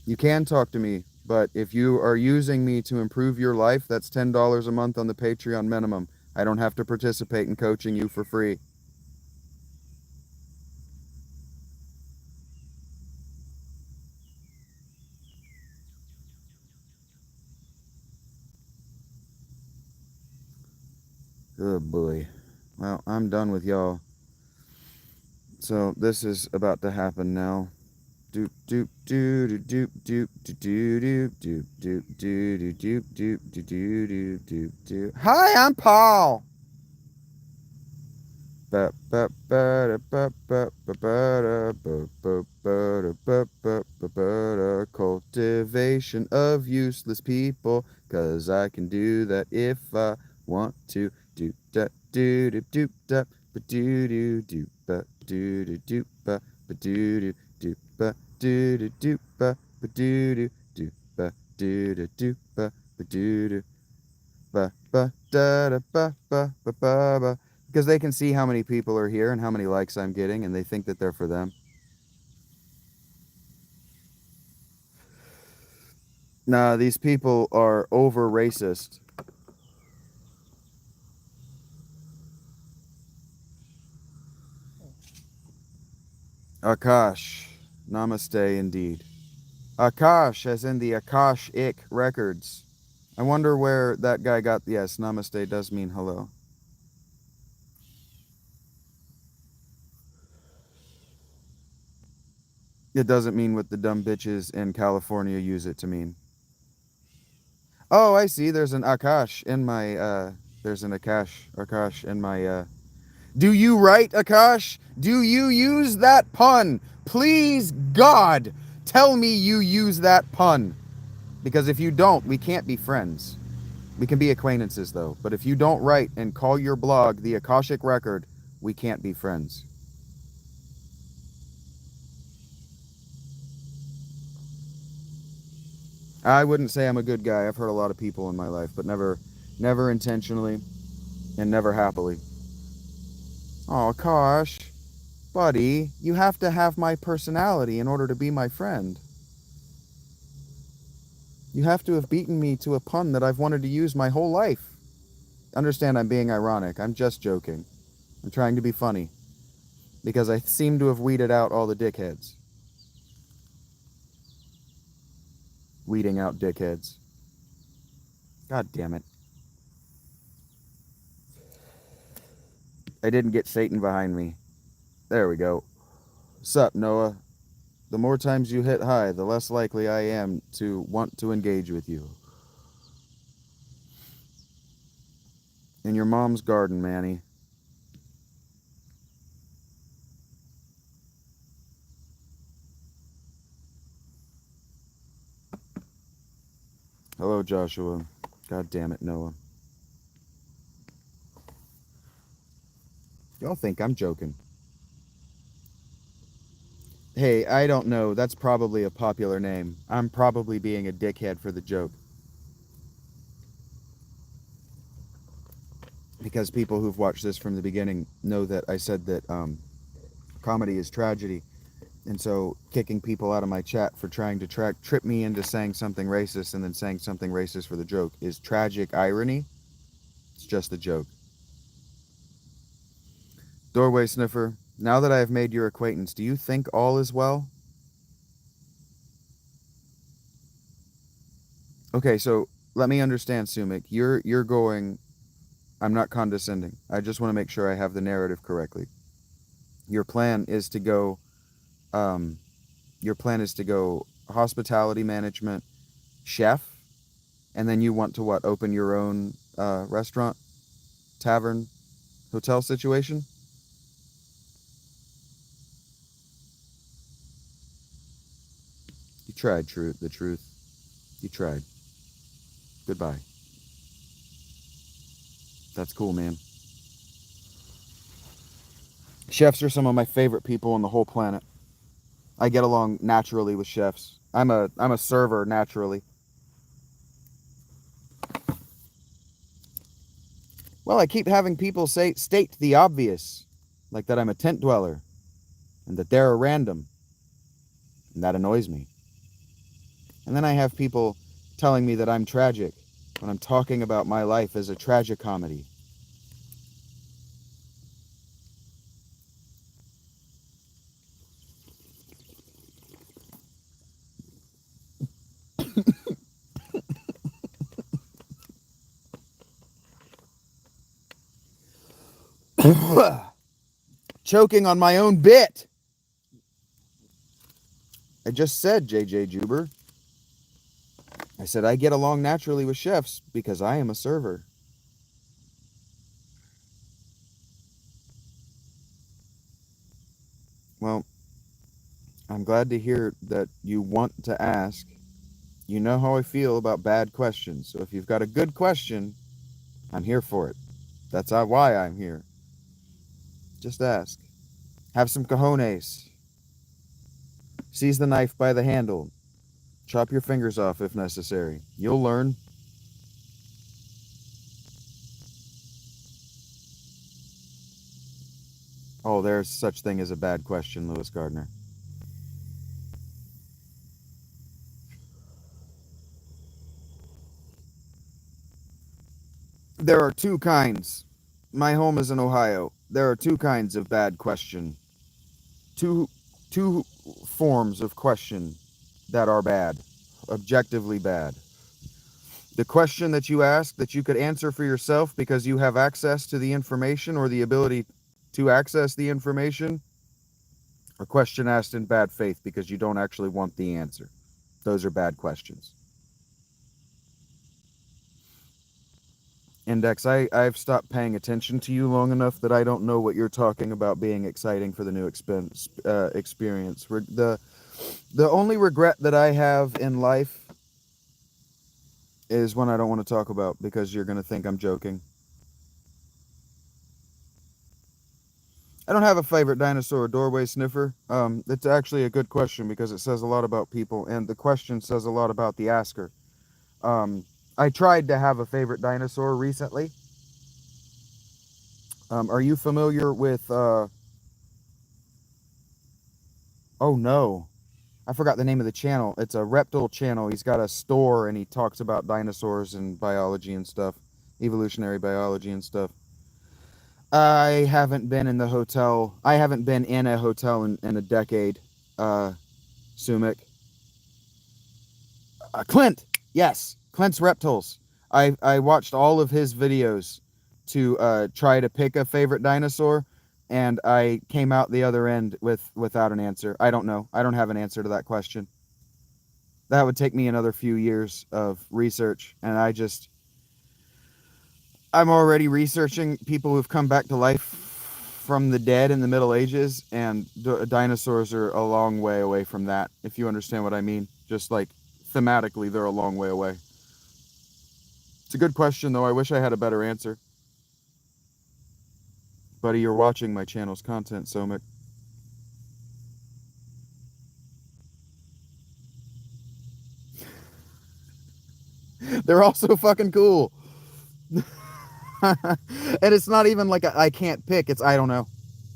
You can talk to me, but if you are using me to improve your life, that's $10 a month on the Patreon minimum. I don't have to participate in coaching you for free. Good boy. Well, I'm done with y'all. So this is about to happen now. Doop doop doop doop doop doop doop doop doop doop doop doop doop doop doop. Hi, I'm Paul. Cultivation of useless people, 'cause I can do that if I want to. Do da do do do da ba do do do ba do do do ba ba do do do ba do do do ba ba do do do ba do do do ba ba do do ba ba da da ba ba ba ba ba, because they can see how many people are here and how many likes I'm getting, and they think that they're for them. Nah, these people are over racist. Akash. Namaste indeed. Akash, as in the Akashic records. I wonder where that guy got. Yes, namaste does mean hello. It doesn't mean what the dumb bitches in California use it to mean. Oh, I see. There's an Akash in my there's an Akash in my Do you write, Akash? Do you use that pun? Please God, tell me you use that pun. Because if you don't, we can't be friends. We can be acquaintances though. But if you don't write and call your blog the Akashic Record, we can't be friends. I wouldn't say I'm a good guy. I've hurt a lot of people in my life, but never intentionally and never happily. Oh, Akash, buddy, you have to have my personality in order to be my friend. You have to have beaten me to a pun that I've wanted to use my whole life. Understand I'm being ironic. I'm just joking. I'm trying to be funny. Because I seem to have weeded out all the dickheads. Weeding out dickheads. God damn it. I didn't get Satan behind me. There we go. Sup, Noah? The more times you hit high, the less likely I am to want to engage with you. In your mom's garden, Manny. Hello, Joshua. God damn it, Noah. Y'all think I'm joking. Hey, I don't know. That's probably a popular name. I'm probably being a dickhead for the joke. Because people who've watched this from the beginning know that I said that comedy is tragedy. And so kicking people out of my chat for trying to trip me into saying something racist and then saying something racist for the joke is tragic irony. It's just a joke. Doorway Sniffer, now that I have made your acquaintance, do you think all is well? Okay, so let me understand, Sumik. You're going. I'm not condescending. I just want to make sure I have the narrative correctly. Your plan is to go. Um, your plan is to go hospitality management, chef, and then you want to what? Open your own restaurant, tavern, hotel situation. You tried, the truth. You tried. Goodbye. That's cool, man. Chefs are some of my favorite people on the whole planet. I get along naturally with chefs. I'm a server naturally. Well, I keep having people state the obvious, like that I'm a tent dweller and that they're a random, and that annoys me. And then I have people telling me that I'm tragic when I'm talking about my life as a tragicomedy. Choking on my own bit. I just said, JJ Juber. I said I get along naturally with chefs because I am a server. Well, I'm glad to hear that you want to ask. You know how I feel about bad questions. So if you've got a good question, I'm here for it. That's why I'm here. Just ask. Have some cojones. Seize the knife by the handle. Chop your fingers off if necessary. You'll learn. Oh, there's such thing as a bad question, Lewis Gardner. There are two kinds. My home is in Ohio. There are two kinds of bad question. Two two forms of question that are bad, objectively bad. The question that you ask that you could answer for yourself because you have access to the information or the ability to access the information, A question asked in bad faith because you don't actually want the answer. Those are bad questions. Index, I've stopped paying attention to you long enough that I don't know what you're talking about being exciting for the new experience. The only regret that I have in life is one I don't want to talk about because you're going to think I'm joking. I don't have a favorite dinosaur or doorway sniffer. It's actually a good question because it says a lot about people, and the question says a lot about the asker. I tried to have a favorite dinosaur recently. Are you familiar with, oh no, I forgot the name of the channel. It's a reptile channel. He's got a store and he talks about dinosaurs and biology and stuff, evolutionary biology and stuff. I haven't been in the hotel. I haven't been in a hotel in a decade, Sumik. Clint! Yes, Clint's Reptiles. I watched all of his videos to try to pick a favorite dinosaur, and I came out the other end without an answer. I don't know. I don't have an answer to that question. That would take me another few years of research, and I'm already researching people who've come back to life from the dead in the Middle Ages, and dinosaurs are a long way away from that, if you understand what I mean. Just like thematically, they're a long way away. It's a good question, though. I wish I had a better answer. Buddy, you're watching my channel's content, Somik. They're also fucking cool. And it's not even like I can't pick. It's I don't know.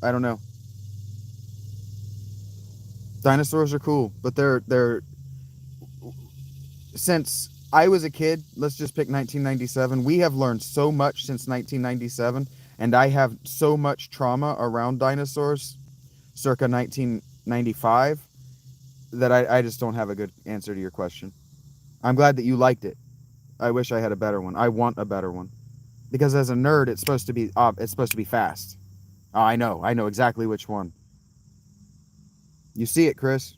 I don't know. Dinosaurs are cool, but they're since I was a kid, let's just pick 1997. We have learned so much since 1997, and I have so much trauma around dinosaurs circa 1995 that I just don't have a good answer to your question. I'm glad that you liked it. I wish I had a better one. I want a better one. Because as a nerd, it's supposed to be fast. Oh, I know exactly which one. You see it, Chris.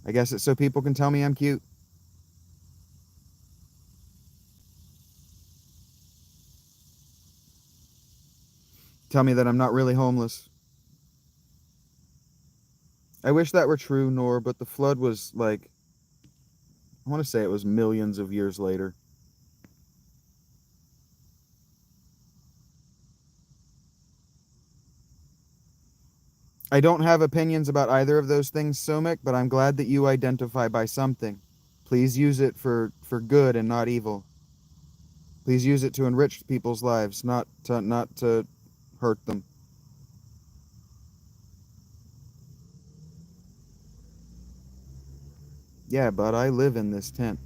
I guess it's so people can tell me I'm cute. Tell me that I'm not really homeless. I wish that were true, Nor, but the flood was like, I want to say it was millions of years later. I don't have opinions about either of those things, Somek, but I'm glad that you identify by something. Please use it for good and not evil. Please use it to enrich people's lives, not to hurt them. Yeah, but I live in this tent.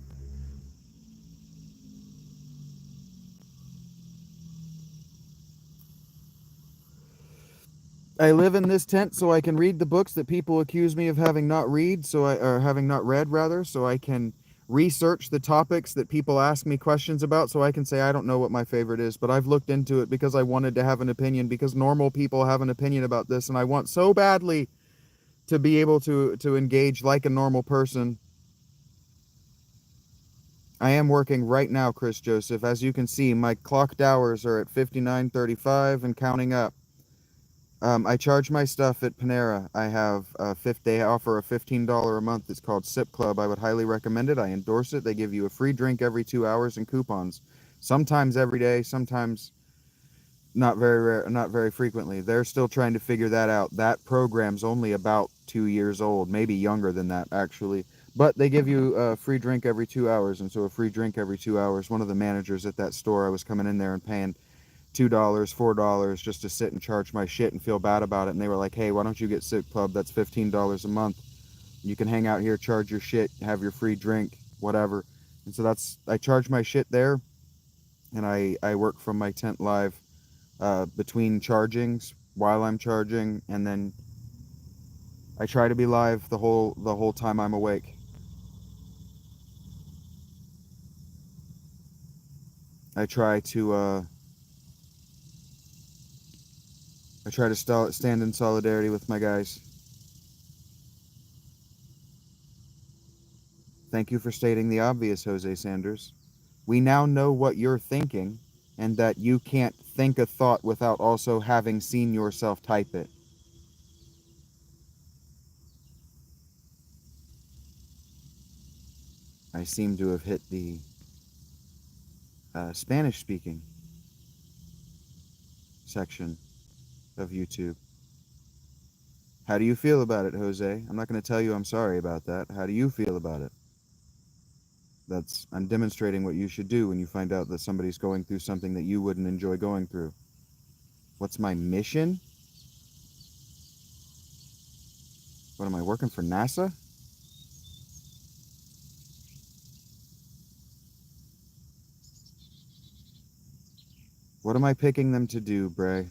I live in this tent so I can read the books that people accuse me of having not read, or having not read rather, so I can research the topics that people ask me questions about, so I can say I don't know what my favorite is, but I've looked into it because I wanted to have an opinion, because normal people have an opinion about this, and I want so badly to be able to engage like a normal person. I am working right now, Chris Joseph. As you can see, my clocked hours are at 59:35 and counting up. I charge my stuff at Panera. I have they offer a $15 a month. It's called Sip Club. I would highly recommend it. I endorse it. They give you a free drink every 2 hours and coupons. Sometimes every day, sometimes not very rare, not very frequently. They're still trying to figure that out. That program's only about 2 years old, maybe younger than that actually. But they give you a free drink every 2 hours, and so a free drink every 2 hours. One of the managers at that store, I was coming in there and paying $2, $4 just to sit and charge my shit and feel bad about it. And they were like, hey, why don't you get Sip Club? That's $15 a month. You can hang out here, charge your shit, have your free drink, whatever. And so I charge my shit there, and I work from my tent live between chargings while I'm charging, and then I try to be live the whole time I'm awake. I try to I try to stand in solidarity with my guys. Thank you for stating the obvious, Jose Sanders. We now know what you're thinking, and that you can't think a thought without also having seen yourself type it. I seem to have hit the Spanish speaking section of YouTube. How do you feel about it, Jose? I'm not going to tell you I'm sorry about that. How do you feel about it? I'm demonstrating what you should do when you find out that somebody's going through something that you wouldn't enjoy going through. What's my mission? What am I working for NASA? What am I picking them to do, Bray?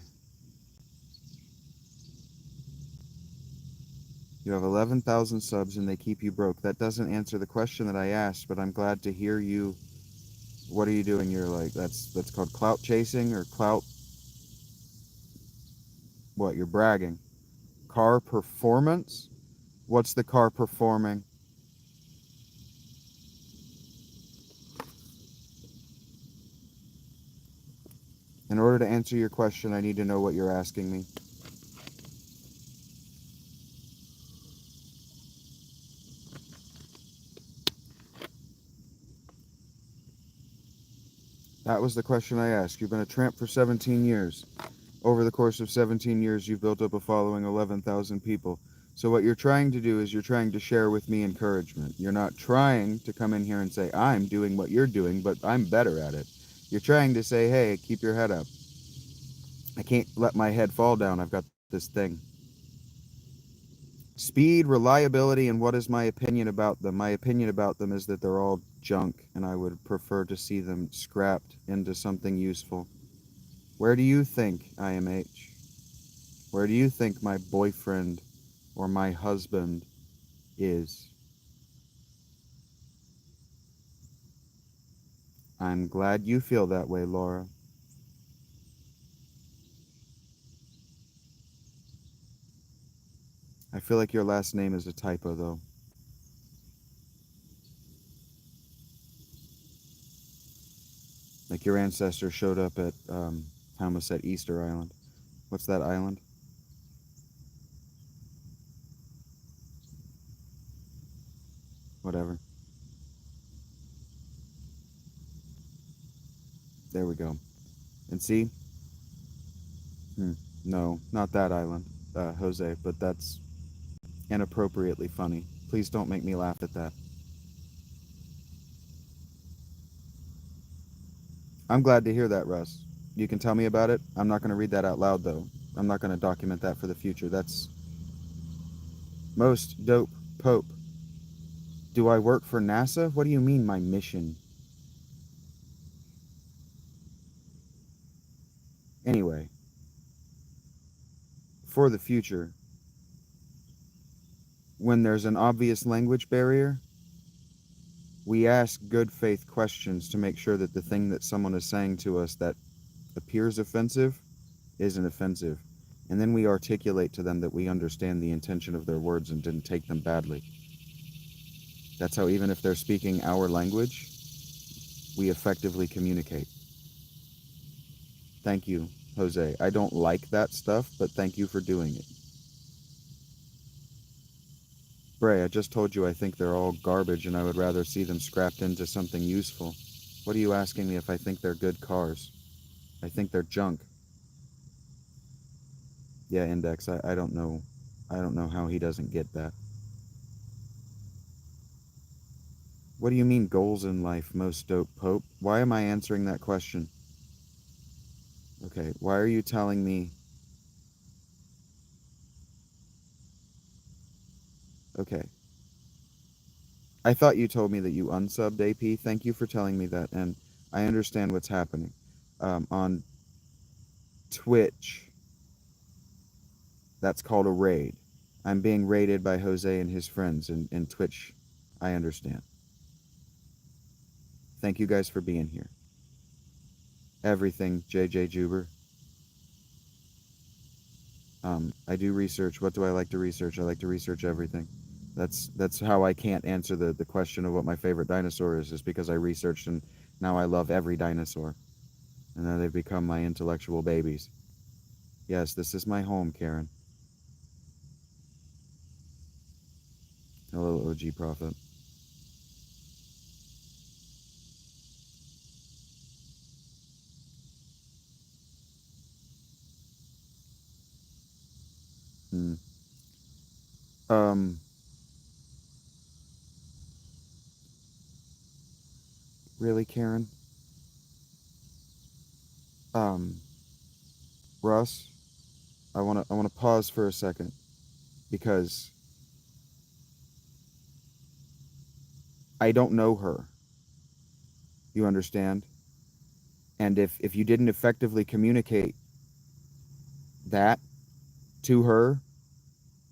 You have 11,000 subs and they keep you broke. That doesn't answer the question that I asked, but I'm glad to hear you. What are you doing? You're like, that's called clout chasing or clout. What? You're bragging. Car performance? What's the car performing? In order to answer your question, I need to know what you're asking me. That was the question I asked. You've been a tramp for 17 years. Over the course of 17 years, you've built up a following of 11,000 people. So what you're trying to do is you're trying to share with me encouragement. You're not trying to come in here and say, I'm doing what you're doing, but I'm better at it. You're trying to say, hey, keep your head up. I can't let my head fall down. I've got this thing. Speed, reliability, and what is my opinion about them? My opinion about them is that they're all junk, and I would prefer to see them scrapped into something useful. Where do you think, IMH? Where do you think my boyfriend or my husband is? I'm glad you feel that way, Laura. I feel like your last name is a typo, though. Like your ancestor showed up at, Thomas at Easter Island. What's that island? Whatever. There we go. And see? Hmm. No, not that island, Jose, but that's inappropriately funny. Please don't make me laugh at that. I'm glad to hear that, Russ. You can tell me about it. I'm not going to read that out loud, though. I'm not going to document that for the future. That's most dope Pope. Do I work for NASA? What do you mean, my mission? Anyway, for the future, when there's an obvious language barrier, we ask good faith questions to make sure that the thing that someone is saying to us that appears offensive isn't offensive. And then we articulate to them that we understand the intention of their words and didn't take them badly. That's how, even if they're speaking our language, we effectively communicate. Thank you, Jose. I don't like that stuff, but thank you for doing it. Bray, I just told you I think they're all garbage and I would rather see them scrapped into something useful. What are you asking me if I think they're good cars? I think they're junk. Yeah, Index, I don't know. I don't know how he doesn't get that. What do you mean goals in life, most dope Pope? Why am I answering that question? Okay, why are you telling me? Okay. I thought you told me that you unsubbed AP. Thank you for telling me that, and I understand what's happening. On Twitch, that's called a raid. I'm being raided by Jose and his friends in Twitch. I understand. Thank you guys for being here. Everything, JJ Juber. I do research. What do I like to research? I like to research everything. That's how I can't answer the question of what my favorite dinosaur is because I researched and now I love every dinosaur. And now they've become my intellectual babies. Yes, this is my home, Karen. Hello, OG Prophet. Hmm. Um, really, Karen? Um, Russ, I wanna pause for a second because I don't know her. You understand? And if you didn't effectively communicate that to her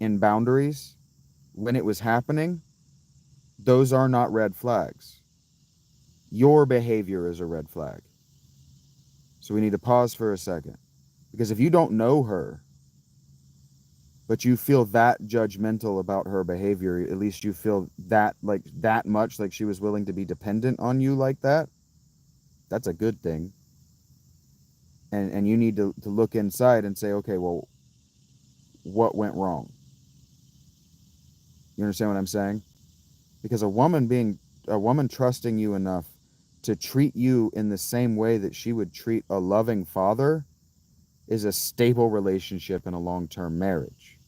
in boundaries when it was happening, those are not red flags. Your behavior is a red flag. So we need to pause for a second. Because if you don't know her, but you feel that judgmental about her behavior, at least you feel that much like she was willing to be dependent on you like that, that's a good thing. And you need to look inside and say, okay, well, what went wrong? You understand what I'm saying? Because a woman trusting you enough to treat you in the same way that she would treat a loving father is a stable relationship in a long-term marriage.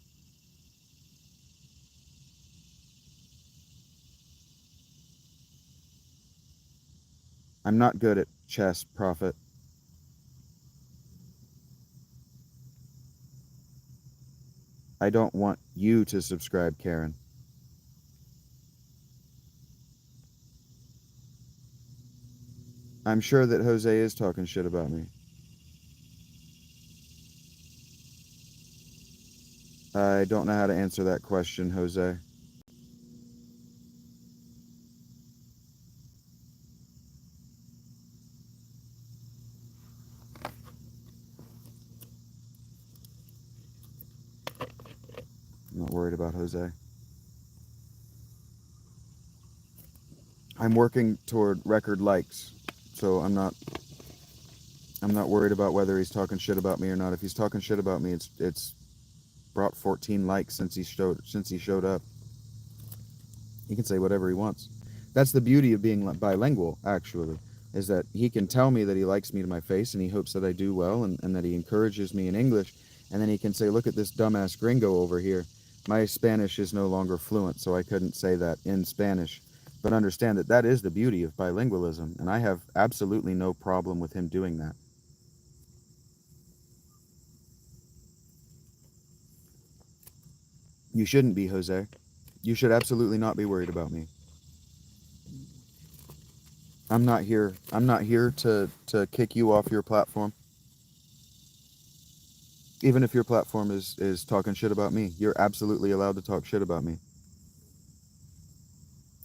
I'm not good at chess, Prophet. I don't want you to subscribe, Karen. I'm sure that Jose is talking shit about me. I don't know how to answer that question, Jose. I'm not worried about Jose. I'm working toward record likes, so I'm not worried about whether he's talking shit about me or not. If he's talking shit about me, it's brought 14 likes since he showed up. He can say whatever he wants. That's the beauty of being bilingual, actually, is that he can tell me that he likes me to my face and he hopes that I do well and that he encourages me in English. And then he can say, look at this dumbass gringo over here. My Spanish is no longer fluent, so I couldn't say that in Spanish. But understand that that is the beauty of bilingualism, and I have absolutely no problem with him doing that. You shouldn't be, Jose. You should absolutely not be worried about me. I'm not here to kick you off your platform. Even if your platform is talking shit about me, you're absolutely allowed to talk shit about me.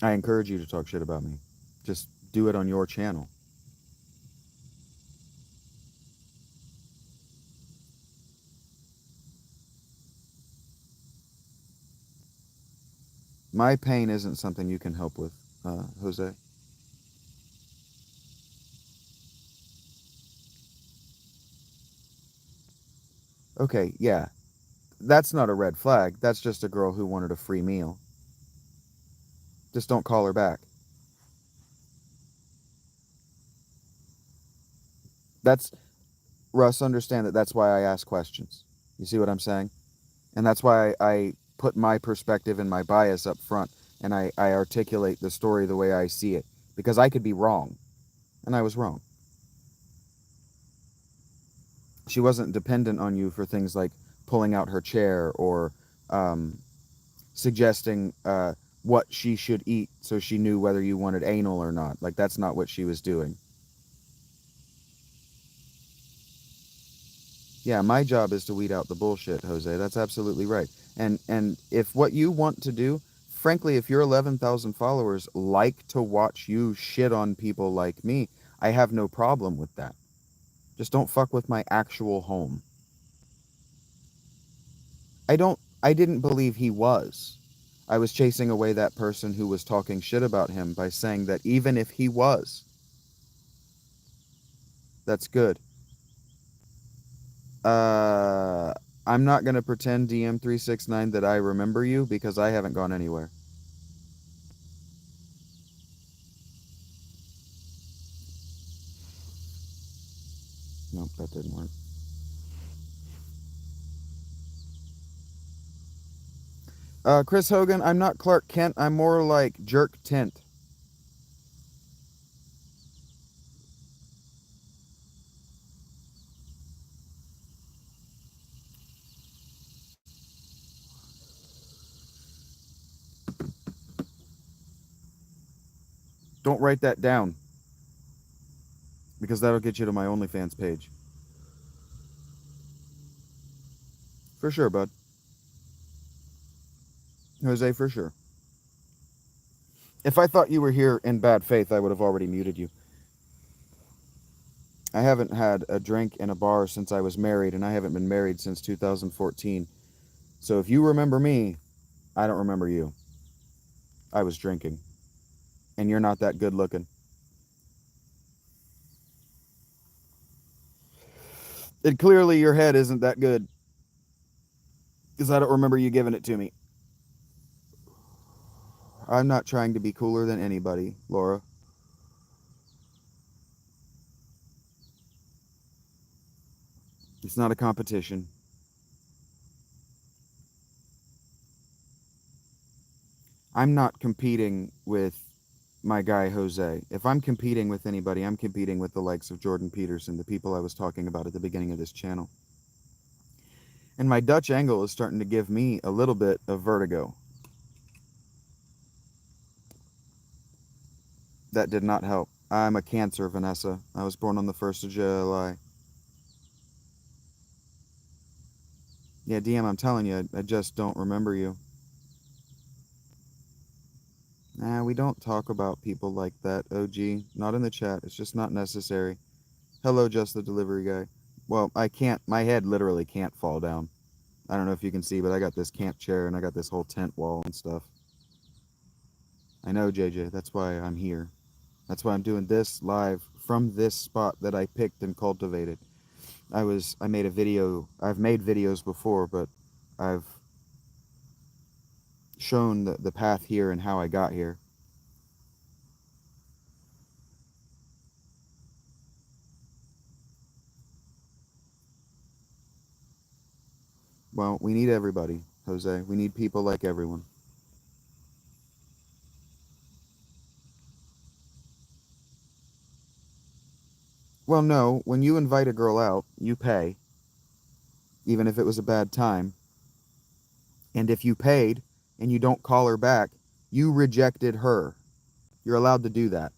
I encourage you to talk shit about me. Just do it on your channel. My pain isn't something you can help with, Jose. Okay, yeah, that's not a red flag. That's just a girl who wanted a free meal. Just don't call her back. That's Russ. Understand that that's why I ask questions. You see what I'm saying? And that's why I put my perspective and my bias up front, and I articulate the story the way I see it because I could be wrong, and I was wrong. She wasn't dependent on you for things like pulling out her chair or um, suggesting what she should eat so she knew whether you wanted anal or not. Like, that's not what she was doing. Yeah, my job is to weed out the bullshit, Jose. That's absolutely right. And if what you want to do, frankly, if your 11,000 followers like to watch you shit on people like me, I have no problem with that. Just don't fuck with my actual home. I didn't believe he was. I was chasing away that person who was talking shit about him by saying that even if he was, that's good. Uh, I'm not going to pretend DM369 that I remember you because I haven't gone anywhere. Nope, that didn't work. Chris Hogan, I'm not Clark Kent. I'm more like Jerk Tent. Don't write that down because that'll get you to my OnlyFans page. For sure, bud. Jose, for sure. If I thought you were here in bad faith, I would have already muted you. I haven't had a drink in a bar since I was married, and I haven't been married since 2014. So if you remember me, I don't remember you. I was drinking. And you're not that good looking. And clearly your head isn't that good because I don't remember you giving it to me. I'm not trying to be cooler than anybody, Laura. It's not a competition. I'm not competing with my guy Jose. If I'm competing with anybody, I'm competing with the likes of Jordan Peterson, the people I was talking about at the beginning of this channel. And my Dutch angle is starting to give me a little bit of vertigo. That did not help. I'm a Cancer, Vanessa. I was born on the 1st of July. Yeah, DM, I'm telling you, I just don't remember you. Nah, we don't talk about people like that, OG. Not in the chat. It's just not necessary. Hello, just the delivery guy. Well, I can't, my head literally can't fall down. I don't know if you can see, but I got this camp chair and I got this whole tent wall and stuff. I know, JJ. That's why I'm here. That's why I'm doing this live from this spot that I picked and cultivated. I made a video. I've made videos before, but I've shown the path here and how I got here. Well, we need everybody, Jose. We need people like everyone. Well, no, when you invite a girl out, you pay, even if it was a bad time. And if you paid and you don't call her back, you rejected her. You're allowed to do that.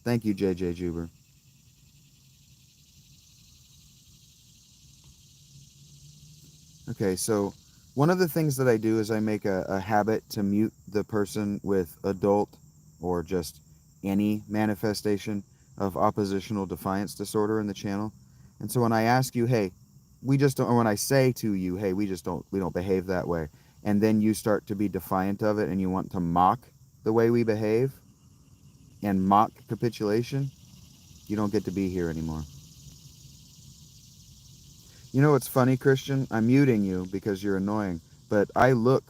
Thank you, JJ Juber. Okay, so one of the things that I do is I make a habit to mute the person with adult or just any manifestation of oppositional defiance disorder in the channel. And so when I ask you, hey, we just don't, or when I say to you, hey, we don't behave that way, and then you start to be defiant of it and you want to mock the way we behave and mock capitulation, you don't get to be here anymore. You know what's funny, Christian? I'm muting you because you're annoying, but I look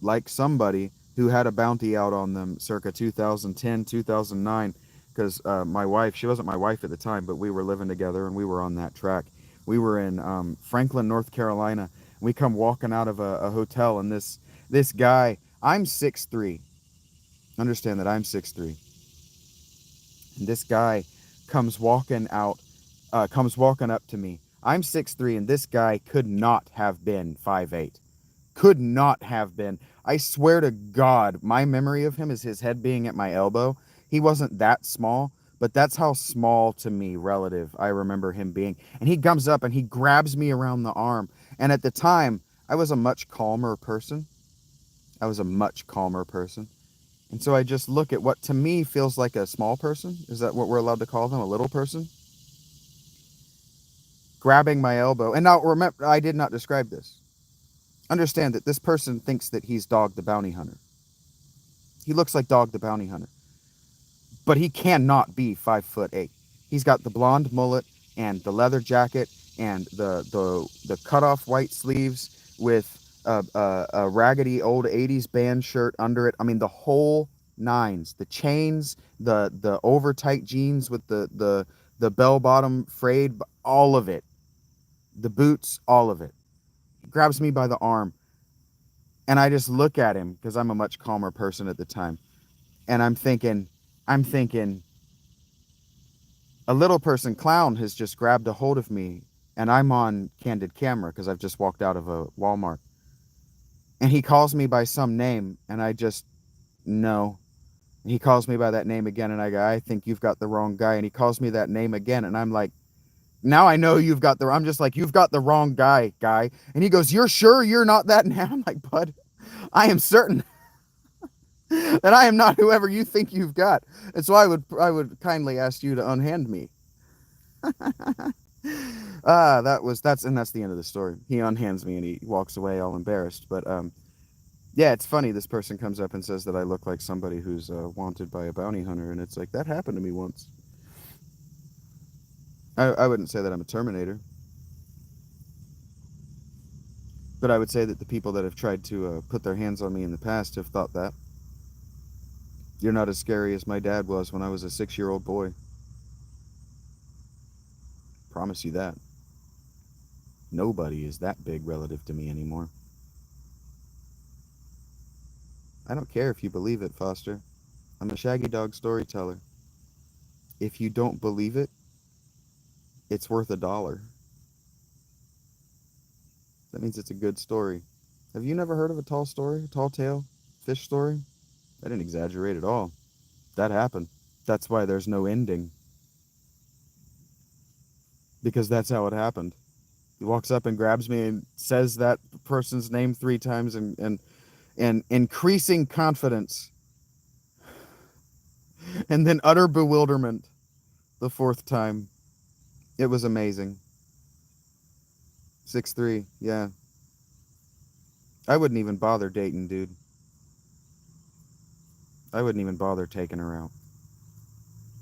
like somebody who had a bounty out on them circa 2010, 2009, because my wife, she wasn't my wife at the time, but we were living together and we were on that track. We were in Franklin, North Carolina. We come walking out of a hotel, and this guy, I'm 6'3". Understand that I'm 6'3". And this guy comes walking out, comes walking up to me. I'm 6'3", and this guy could not have been 5'8". Could not have been. I swear to God, my memory of him is his head being at my elbow. He wasn't that small, but that's how small to me relative I remember him being. And he comes up and he grabs me around the arm. And at the time, I was a much calmer person. I was a much calmer person. And so I just look at what to me feels like a small person. Is that what we're allowed to call them? A little person? grabbing my elbow. And now remember, I did not describe this. Understand that this person thinks that he's Dog the Bounty Hunter. He looks like Dog the Bounty Hunter, but he cannot be 5'8". He's got the blonde mullet and the leather jacket and the cut off white sleeves with a raggedy old 80s band shirt under it. I mean, the whole nines. The chains, the over tight jeans with the bell bottom frayed, all of it. The boots, all of it. He grabs me by the arm, and I just look at him because I'm a much calmer person at the time, and I'm thinking, a little person clown has just grabbed a hold of me, and I'm on candid camera because I've just walked out of a Walmart, and he calls me by some name, and I just no. And he calls me by that name again, and I go, I think you've got the wrong guy. And he calls me that name again, and I'm like, now I know you've got the. I'm just like, you've got the wrong guy. And he goes, you're sure you're not that? And I'm like, bud, I am certain that I am not whoever you think you've got. And so I would kindly ask you to unhand me. That's the end of the story. He unhands me and he walks away all embarrassed. But yeah, it's funny. This person comes up and says that I look like somebody who's wanted by a bounty hunter, and it's like that happened to me once. I wouldn't say that I'm a Terminator, but I would say that the people that have tried to put their hands on me in the past have thought that. You're not as scary as my dad was when I was a 6-year-old boy. Promise you that. Nobody is that big relative to me anymore. I don't care if you believe it, Foster. I'm a shaggy dog storyteller. If you don't believe it, it's worth $1. That means it's a good story. Have you never heard of a tall story, a tall tale, fish story? I didn't exaggerate at all. That happened. That's why there's no ending. Because that's how it happened. He walks up and grabs me and says that person's name 3 times and increasing confidence and then utter bewilderment the 4th time. It was amazing. 6'3", yeah. I wouldn't even bother dating, dude. I wouldn't even bother taking her out.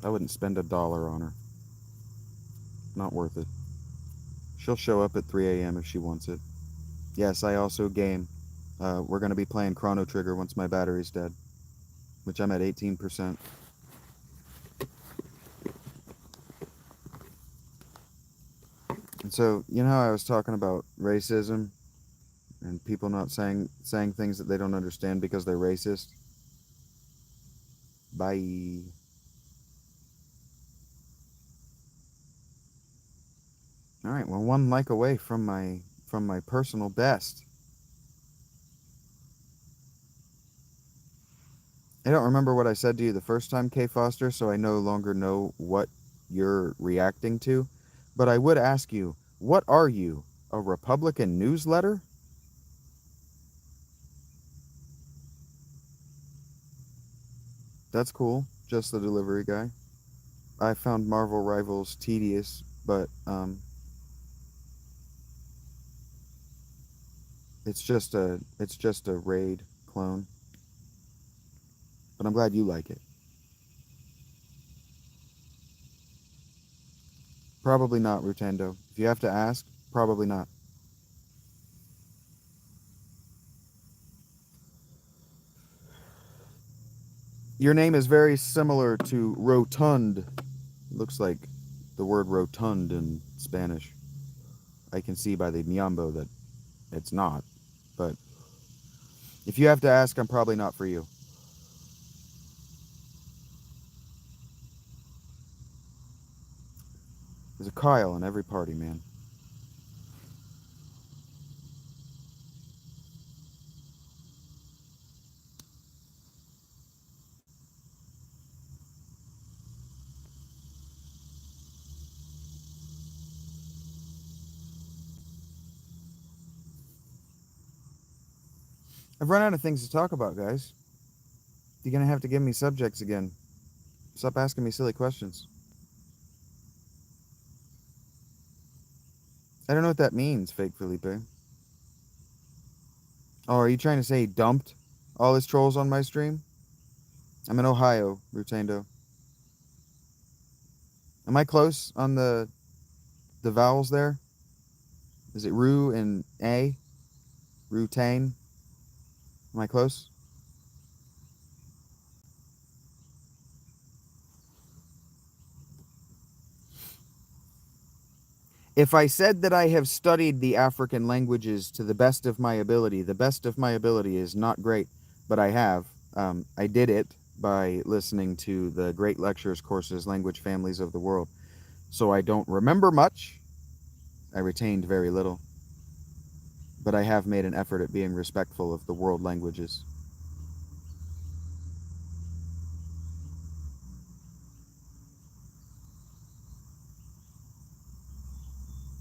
I wouldn't spend $1 on her. Not worth it. She'll show up at 3 a.m. if she wants it. Yes, I also game. We're going to be playing Chrono Trigger once my battery's dead, which I'm at 18%. And so, you know how I was talking about racism and people not saying things that they don't understand because they're racist? Bye. All right, well, 1 like away from my personal best. I don't remember what I said to you the first time, K. Foster, so I no longer know what you're reacting to. But I would ask you, what are you? A Republican newsletter? That's cool. Just the delivery guy. I found Marvel Rivals tedious, but it's just a raid clone. But I'm glad you like it. Probably not, Rutendo. If you have to ask, probably not. Your name is very similar to Rotund. Looks like the word rotund in Spanish. I can see by the Miambo that it's not. But if you have to ask, I'm probably not for you. There's a Kyle in every party, man. I've run out of things to talk about, guys. You're going to have to give me subjects again. Stop asking me silly questions. I don't know what that means, fake Felipe. Oh, are you trying to say he dumped all his trolls on my stream? I'm in Ohio, Rutando. Am I close on the vowels there? Is it Ru and A? Rutane? Am I close? If I said that I have studied the African languages to the best of my ability, the best of my ability is not great, but I have. I did it by listening to the Great Lectures courses, Language Families of the World. So I don't remember much. I retained very little. But I have made an effort at being respectful of the world languages.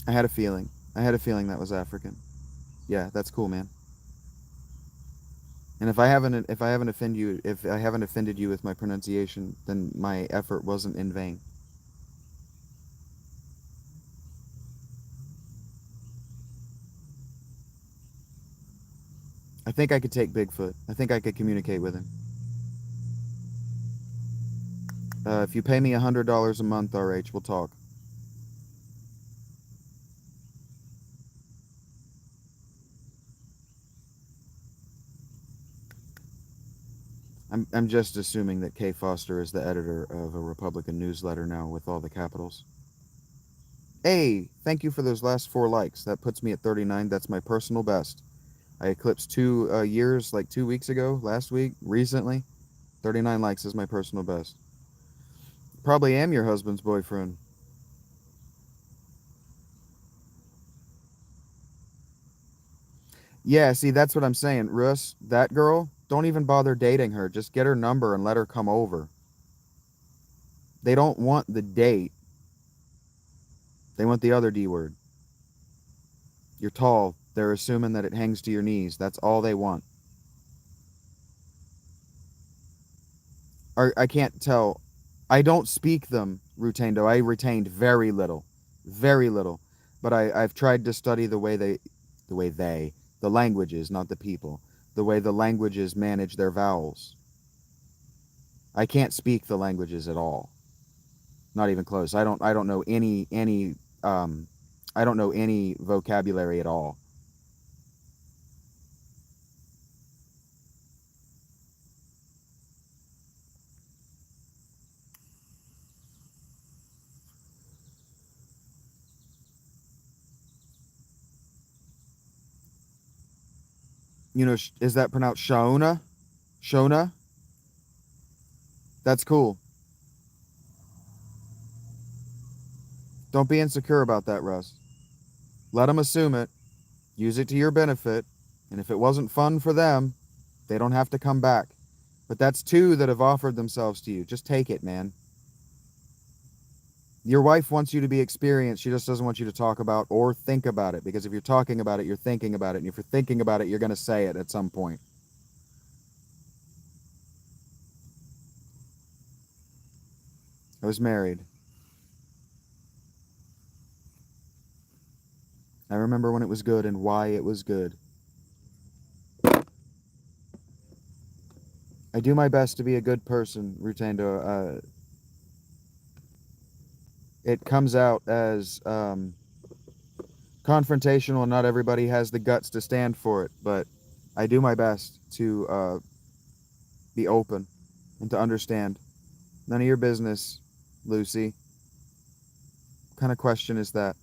I had a feeling. I had a feeling that was African. Yeah, that's cool, man. And if I haven't offended you with my pronunciation, then my effort wasn't in vain. I think I could take Bigfoot. I think I could communicate with him. If you pay me $100 a month, RH, we'll talk. I'm just assuming that Kay Foster is the editor of a Republican newsletter now with all the capitals. Hey, thank you for those last 4 likes. That puts me at 39. That's my personal best. I eclipsed 2 years like 2 weeks ago, last week, recently. 39 likes is my personal best. Probably am your husband's boyfriend. Yeah, see, that's what I'm saying. Russ, that girl, don't even bother dating her. Just get her number and let her come over. They don't want the date. They want the other D word. You're tall. They're assuming that it hangs to your knees. That's all they want. Or I can't tell. I don't speak them, Rutendo. I retained very little. Very little. But I've tried to study the languages, not the people, the way the languages manage their vowels. I can't speak the languages at all. Not even close. I don't know any I don't know any vocabulary at all. You know, is that pronounced Shauna? Shona? That's cool. Don't be insecure about that, Russ. Let them assume it. Use it to your benefit. And if it wasn't fun for them, they don't have to come back. But that's 2 that have offered themselves to you. Just take it, man. Your wife wants you to be experienced. She just doesn't want you to talk about or think about it. Because if you're talking about it, you're thinking about it. And if you're thinking about it, you're going to say it at some point. I was married. I remember when it was good and why it was good. I do my best to be a good person, Rutando. It comes out as confrontational. Not everybody has the guts to stand for it, but I do my best to be open and to understand. None of your business, Lucy. What kind of question is that?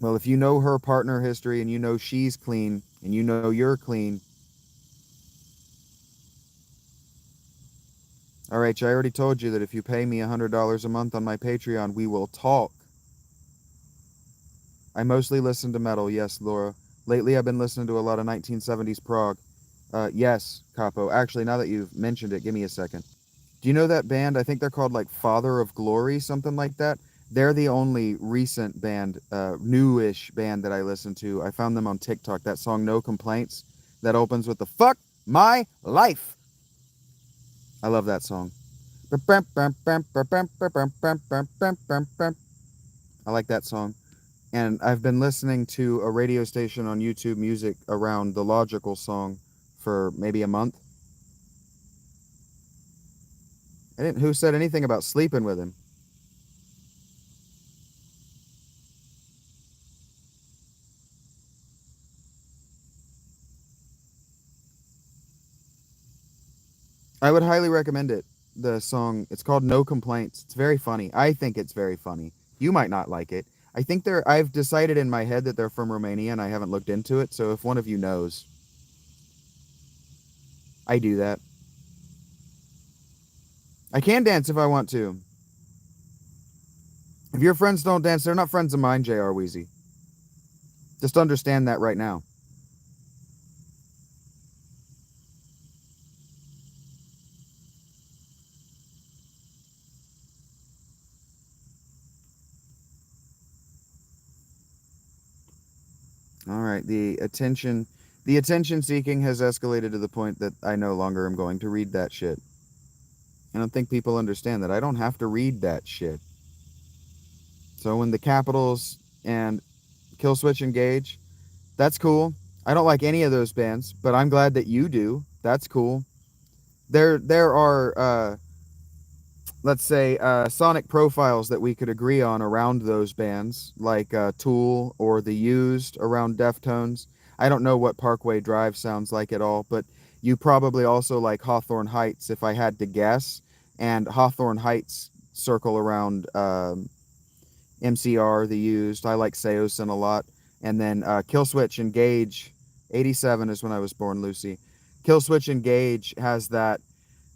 Well, if you know her partner history and you know she's clean and you know you're clean, all right, I already told you that if you pay me $100 a month on my Patreon, we will talk. I mostly listen to metal, yes, Laura. Lately, I've been listening to a lot of 1970s prog. Yes, Capo. Actually, now that you've mentioned it, give me a second. Do you know that band? I think they're called like Father of Glory, something like that. They're the only recent band, newish band that I listen to. I found them on TikTok. That song "No Complaints" that opens with the "Fuck My Life." I love that song. I like that song. And I've been listening to a radio station on YouTube Music around the Logical song for maybe a month. Who said anything about sleeping with him? I would highly recommend it. The song, it's called No Complaints. It's very funny. I think it's very funny. You might not like it. I've decided in my head that they're from Romania and I haven't looked into it. So if one of you knows, I do that. I can dance if I want to. If your friends don't dance, they're not friends of mine, J.R. Wheezy. Just understand that right now. All right. The attention seeking has escalated to the point that I no longer am going to read that shit. I don't think people understand that I don't have to read that shit. So when the Capitals and Killswitch Engage, that's cool. I don't like any of those bands, but I'm glad that you do. That's cool. There are let's say sonic profiles that we could agree on around those bands, like Tool or The Used around Deftones. I don't know what Parkway Drive sounds like at all, but you probably also like Hawthorne Heights, if I had to guess, and Hawthorne Heights circle around MCR, The Used. I like Seosin a lot. And then Killswitch Engage, 87 is when I was born, Lucy. Killswitch Engage has that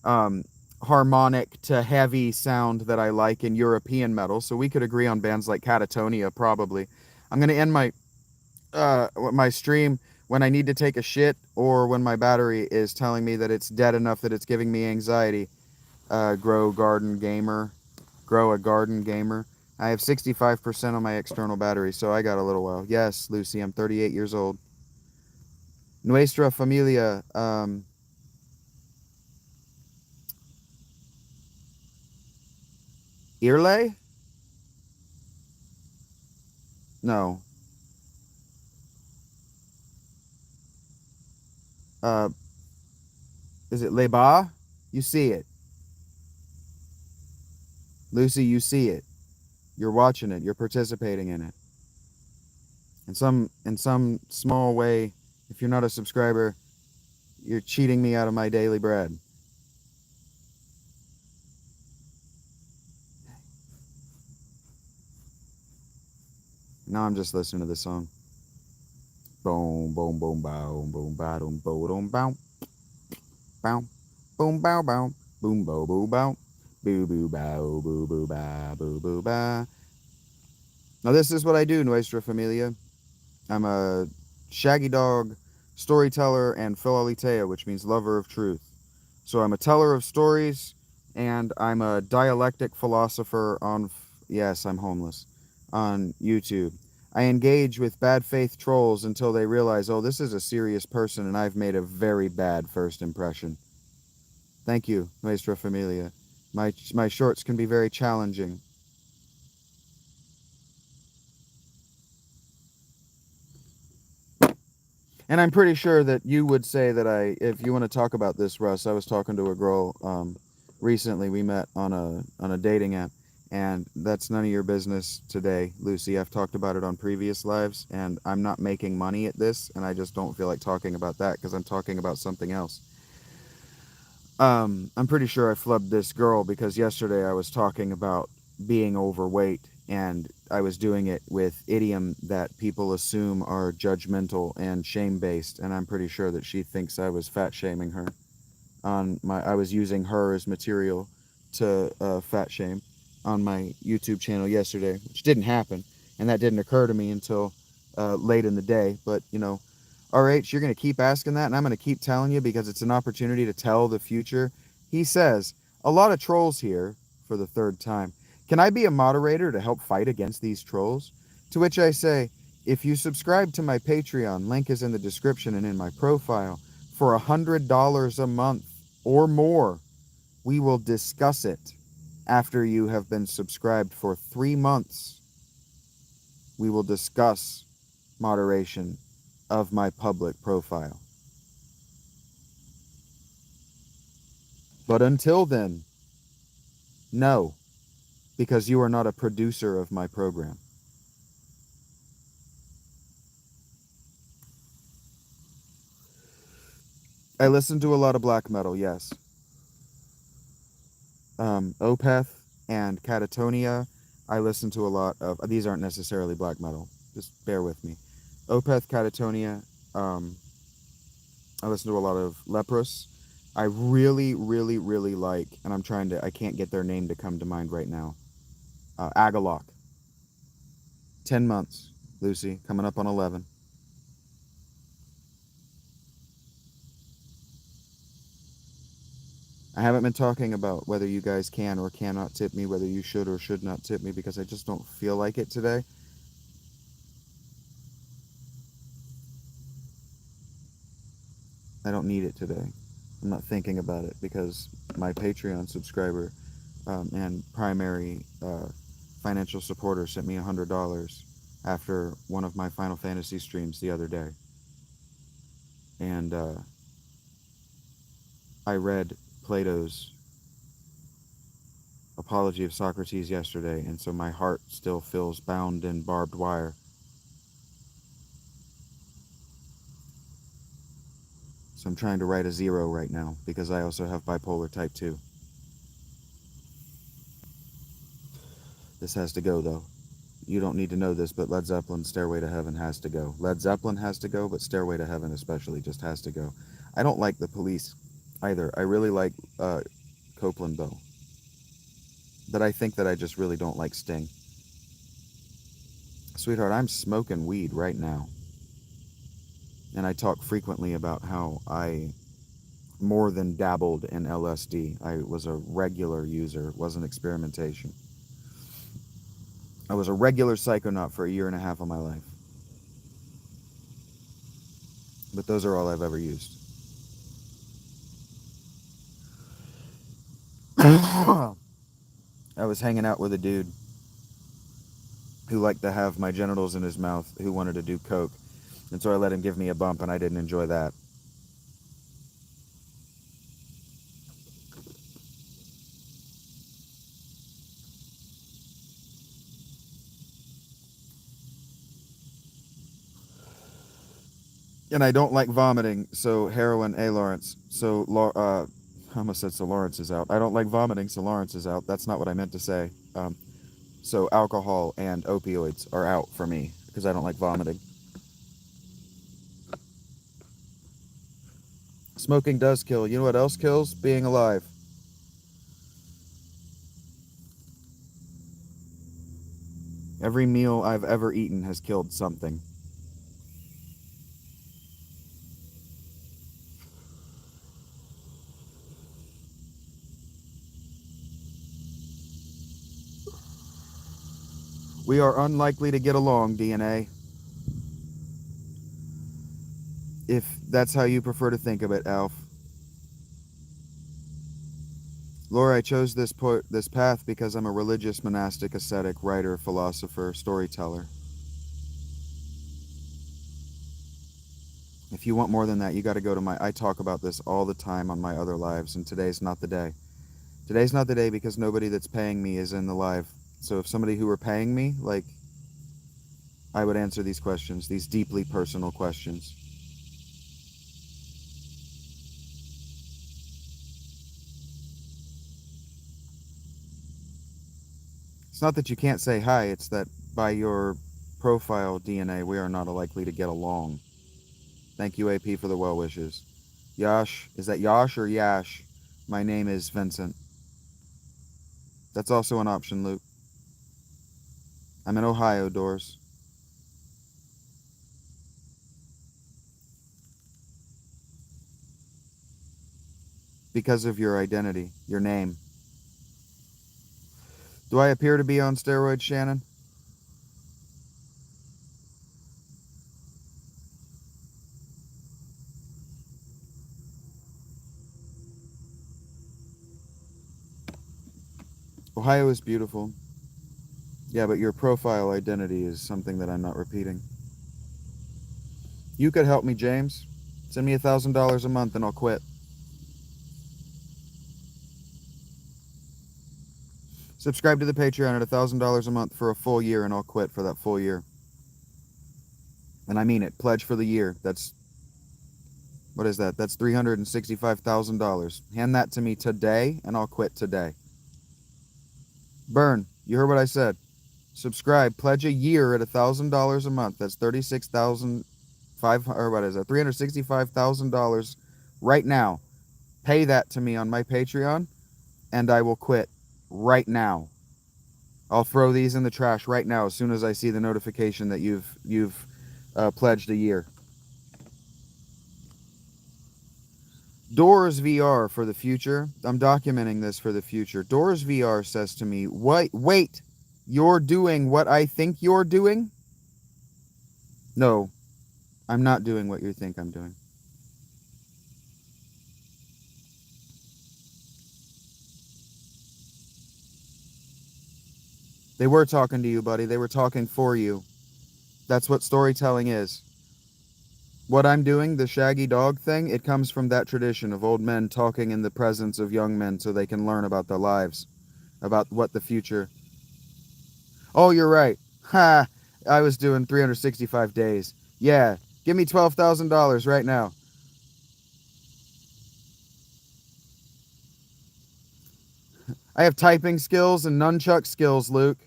um, harmonic to heavy sound that I like in European metal. So we could agree on bands like Catatonia, probably. I'm going to end my stream when I need to take a shit or when my battery is telling me that it's dead enough that it's giving me anxiety. Grow Garden Gamer. Grow a Garden Gamer. I have 65% on my external battery, so I got a little while. Yes, Lucy, I'm 38 years old. Nuestra Familia. Irle? No. Uh, is it Leba? You see it. Lucy, you see it. You're watching it. You're participating in it. In some small way, if you're not a subscriber, you're cheating me out of my daily bread. Now I'm just listening to this song. Boom, boom, boom, boom, boom, ba, boom, boom, boom, boom, boom, bow, bow, boom, bow, boo, bow, boo, boo, bow, boo, boo, ba, boo, boo, ba. Now this is what I do, Nuestra Familia. I'm a shaggy dog, storyteller, and philalitea, which means lover of truth. So I'm a teller of stories, and I'm a dialectic philosopher on, yes, I'm homeless, on YouTube. I engage with bad faith trolls until they realize, oh, this is a serious person, and I've made a very bad first impression. Thank you, Maestra Familia. My shorts can be very challenging. And I'm pretty sure that you would say that if you want to talk about this, Russ, I was talking to a girl recently. We met on a dating app, and that's none of your business today, Lucy. I've talked about it on previous lives, and I'm not making money at this, and I just don't feel like talking about that because I'm talking about something else. I'm pretty sure I flubbed this girl because yesterday I was talking about being overweight and I was doing it with idiom that people assume are judgmental and shame based, and I'm pretty sure that she thinks I was fat shaming her. I was using her as material to fat shame on my YouTube channel yesterday, which didn't happen, and that didn't occur to me until late in the day. But RH, you're going to keep asking that, and I'm going to keep telling you because it's an opportunity to tell the future. He says, a lot of trolls here for the third time. Can I be a moderator to help fight against these trolls? To which I say, if you subscribe to my Patreon, link is in the description and in my profile, for $100 a month or more, We will discuss it after you have been subscribed for 3 months. We will discuss moderation of my public profile. But until then, no, because you are not a producer of my program. I listen to a lot of black metal, yes. Opeth and Catatonia, I listen to a lot of. These aren't necessarily black metal. Just bear with me. Opeth, Catatonia, I listen to a lot of Leprous. I really, really, really like, and I can't get their name to come to mind right now. Agalok. 10 months, Lucy, coming up on 11. I haven't been talking about whether you guys can or cannot tip me, whether you should or should not tip me, because I just don't feel like it today. I don't need it today. I'm not thinking about it because my Patreon subscriber and primary financial supporter sent me $100 after one of my Final Fantasy streams the other day. And I read Plato's Apology of Socrates yesterday, and so my heart still feels bound in barbed wire. So I'm trying to write a 0 right now because I also have bipolar type 2. This has to go, though. You don't need to know this, but Led Zeppelin's Stairway to Heaven has to go. Led Zeppelin has to go, but Stairway to Heaven especially just has to go. I don't like the Police either. I really like Copeland, though. But I think that I just really don't like Sting. Sweetheart, I'm smoking weed right now. And I talk frequently about how I more than dabbled in LSD. I was a regular user. It wasn't experimentation. I was a regular psychonaut for 1.5 years of my life. But those are all I've ever used. I was hanging out with a dude who liked to have my genitals in his mouth, who wanted to do coke. And so I let him give me a bump, and I didn't enjoy that. And I don't like vomiting, so heroin, Lawrence. So, I almost said so Lawrence is out. I don't like vomiting, so Lawrence is out. That's not what I meant to say. So alcohol and opioids are out for me, because I don't like vomiting. Smoking does kill. You know what else kills? Being alive. Every meal I've ever eaten has killed something. We are unlikely to get along, DNA. If that's how you prefer to think of it, Alf. Laura, I chose this path because I'm a religious, monastic, ascetic, writer, philosopher, storyteller. If you want more than that, you got to go to I talk about this all the time on my other lives, and today's not the day. Today's not the day because nobody that's paying me is in the live. So if somebody who were paying me, I would answer these questions, these deeply personal questions. It's not that you can't say hi, it's that by your profile DNA, we are not likely to get along. Thank you, AP, for the well wishes. Yash, is that Yash or Yash? My name is Vincent. That's also an option, Luke. I'm in Ohio, Doors. Because of your identity, your name. Do I appear to be on steroids, Shannon? Ohio is beautiful. Yeah, but your profile identity is something that I'm not repeating. You could help me, James. Send me $1,000 a month and I'll quit. Subscribe to the Patreon at $1,000 a month for a full year and I'll quit for that full year. And I mean it. Pledge for the year. What is that? That's $365,000. Hand that to me today and I'll quit today. Burn. You heard what I said. Subscribe. Pledge a year at $1,000 a month. That's 36,500, or what is that? $365,000 right now. Pay that to me on my Patreon and I will quit right now. I'll throw these in the trash right now as soon as I see the notification that you've pledged a year. Doors VR for the future. I'm documenting this for the future. Doors VR says to me, wait, you're doing what I think you're doing? No, I'm not doing what you think I'm doing. They were talking to you, buddy. They were talking for you. That's what storytelling is. What I'm doing, the shaggy dog thing, it comes from that tradition of old men talking in the presence of young men so they can learn about their lives, about what the future. Oh, you're right. Ha! I was doing 365 days. Yeah, give me $12,000 right now. I have typing skills and nunchuck skills, Luke.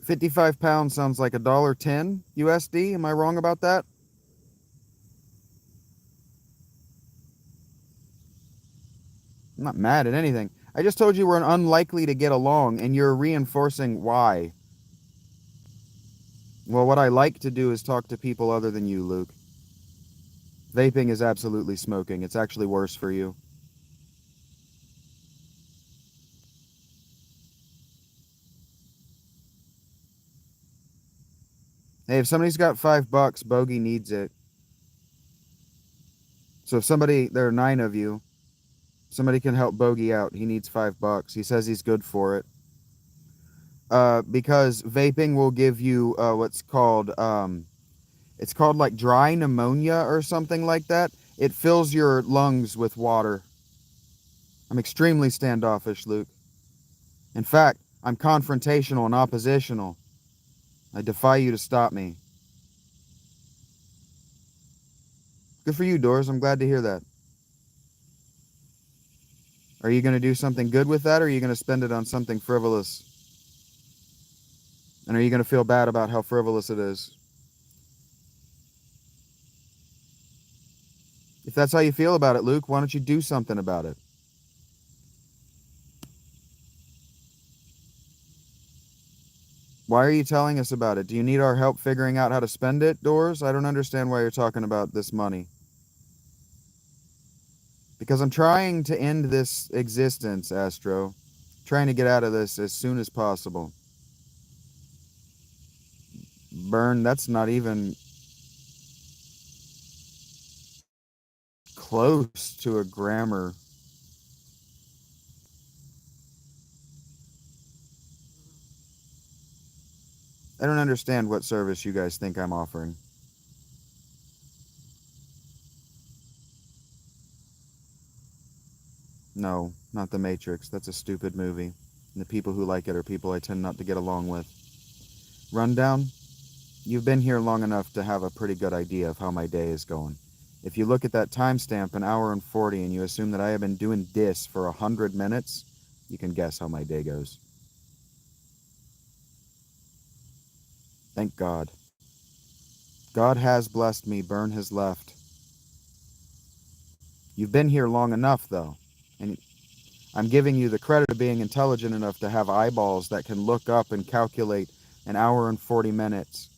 £55 sounds like $1.10 USD. Am I wrong about that? I'm not mad at anything. I just told you we're unlikely to get along, and you're reinforcing why. Well, what I like to do is talk to people other than you, Luke. Vaping is absolutely smoking. It's actually worse for you. Hey, if somebody's got $5, Bogey needs it. So if there are 9 of you, somebody can help Bogey out. He needs $5. He says he's good for it. Because vaping will give you what's called it's called like dry pneumonia or something like that. It fills your lungs with water. I'm extremely standoffish, Luke. In fact, I'm confrontational and oppositional. I defy you to stop me. Good for you, Doors. I'm glad to hear that. Are you going to do something good with that, or are you going to spend it on something frivolous? And are you going to feel bad about how frivolous it is? If that's how you feel about it, Luke, why don't you do something about it? Why are you telling us about it? Do you need our help figuring out how to spend it, Doors? I don't understand why you're talking about this money. Because I'm trying to end this existence, Astro. Trying to get out of this as soon as possible. Burn, that's not even close to a grammar. I don't understand what service you guys think I'm offering. No, not The Matrix. That's a stupid movie. And the people who like it are people I tend not to get along with. Rundown? You've been here long enough to have a pretty good idea of how my day is going. If you look at that timestamp, an hour and 40, and you assume that I have been doing this for 100 minutes, you can guess how my day goes. Thank God. God has blessed me. Burn has left. You've been here long enough, though. And I'm giving you the credit of being intelligent enough to have eyeballs that can look up and calculate an hour and 40 minutes.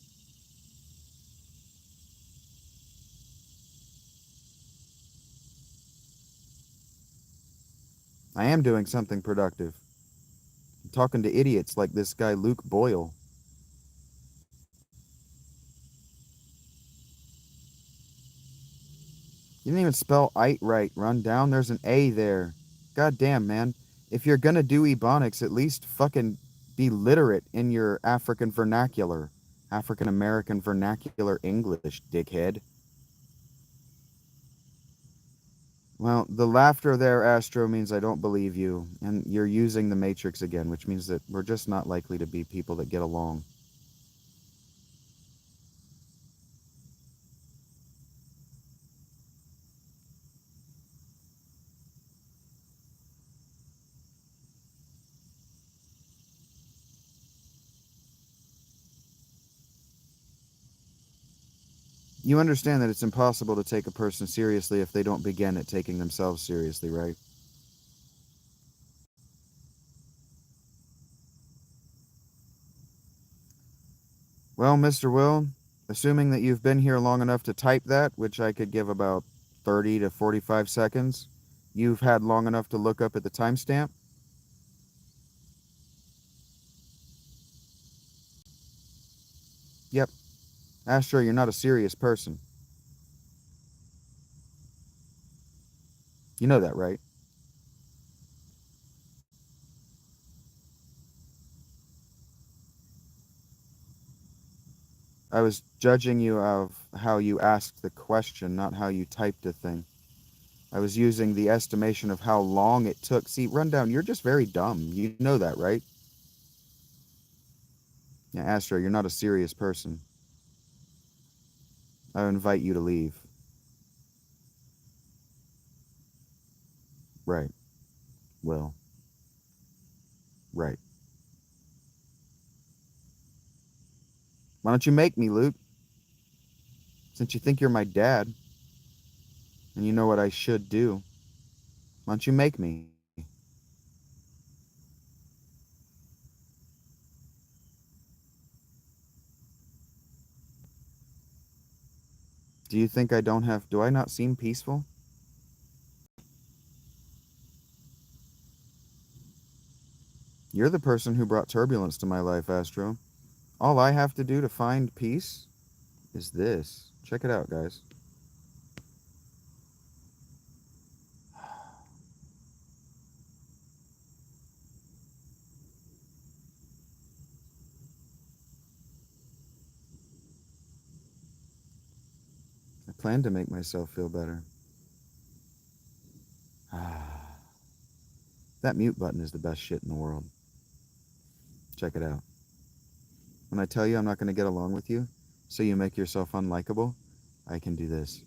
I am doing something productive. I'm talking to idiots like this guy Luke Boyle. You didn't even spell "ite" right, run down. There's an A there. God damn, man. If you're gonna do ebonics, at least fucking be literate in your African vernacular. African American vernacular English, dickhead. Well, the laughter there, Astro, means I don't believe you, and you're using the Matrix again, which means that we're just not likely to be people that get along. You understand that it's impossible to take a person seriously if they don't begin at taking themselves seriously, right? Well, Mr. Will, assuming that you've been here long enough to type that, which I could give about 30 to 45 seconds, you've had long enough to look up at the timestamp? Yep. Astro, you're not a serious person. You know that, right? I was judging you of how you asked the question, not how you typed a thing. I was using the estimation of how long it took. See, Rundown, you're just very dumb. You know that, right? Yeah, Astro, you're not a serious person. I invite you to leave. Right. Will. Right. Why don't you make me, Luke? Since you think you're my dad, and you know what I should do, why don't you make me? Do you think I don't have... Do I not seem peaceful? You're the person who brought turbulence to my life, Astro. All I have to do to find peace is this. Check it out, guys. I plan to make myself feel better. That mute button is the best shit in the world. Check it out. When I tell you I'm not going to get along with you, so you make yourself unlikable, I can do this.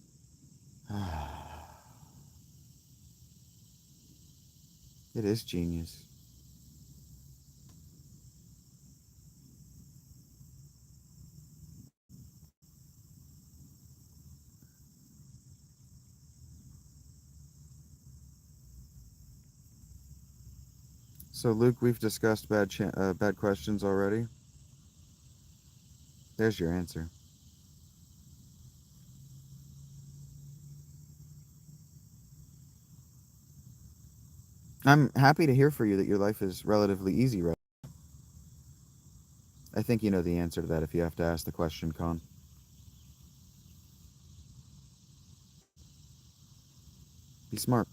It is genius. So, Luke, we've discussed bad questions already. There's your answer. I'm happy to hear for you that your life is relatively easy, right? I think you know the answer to that if you have to ask the question, Con. Be smart.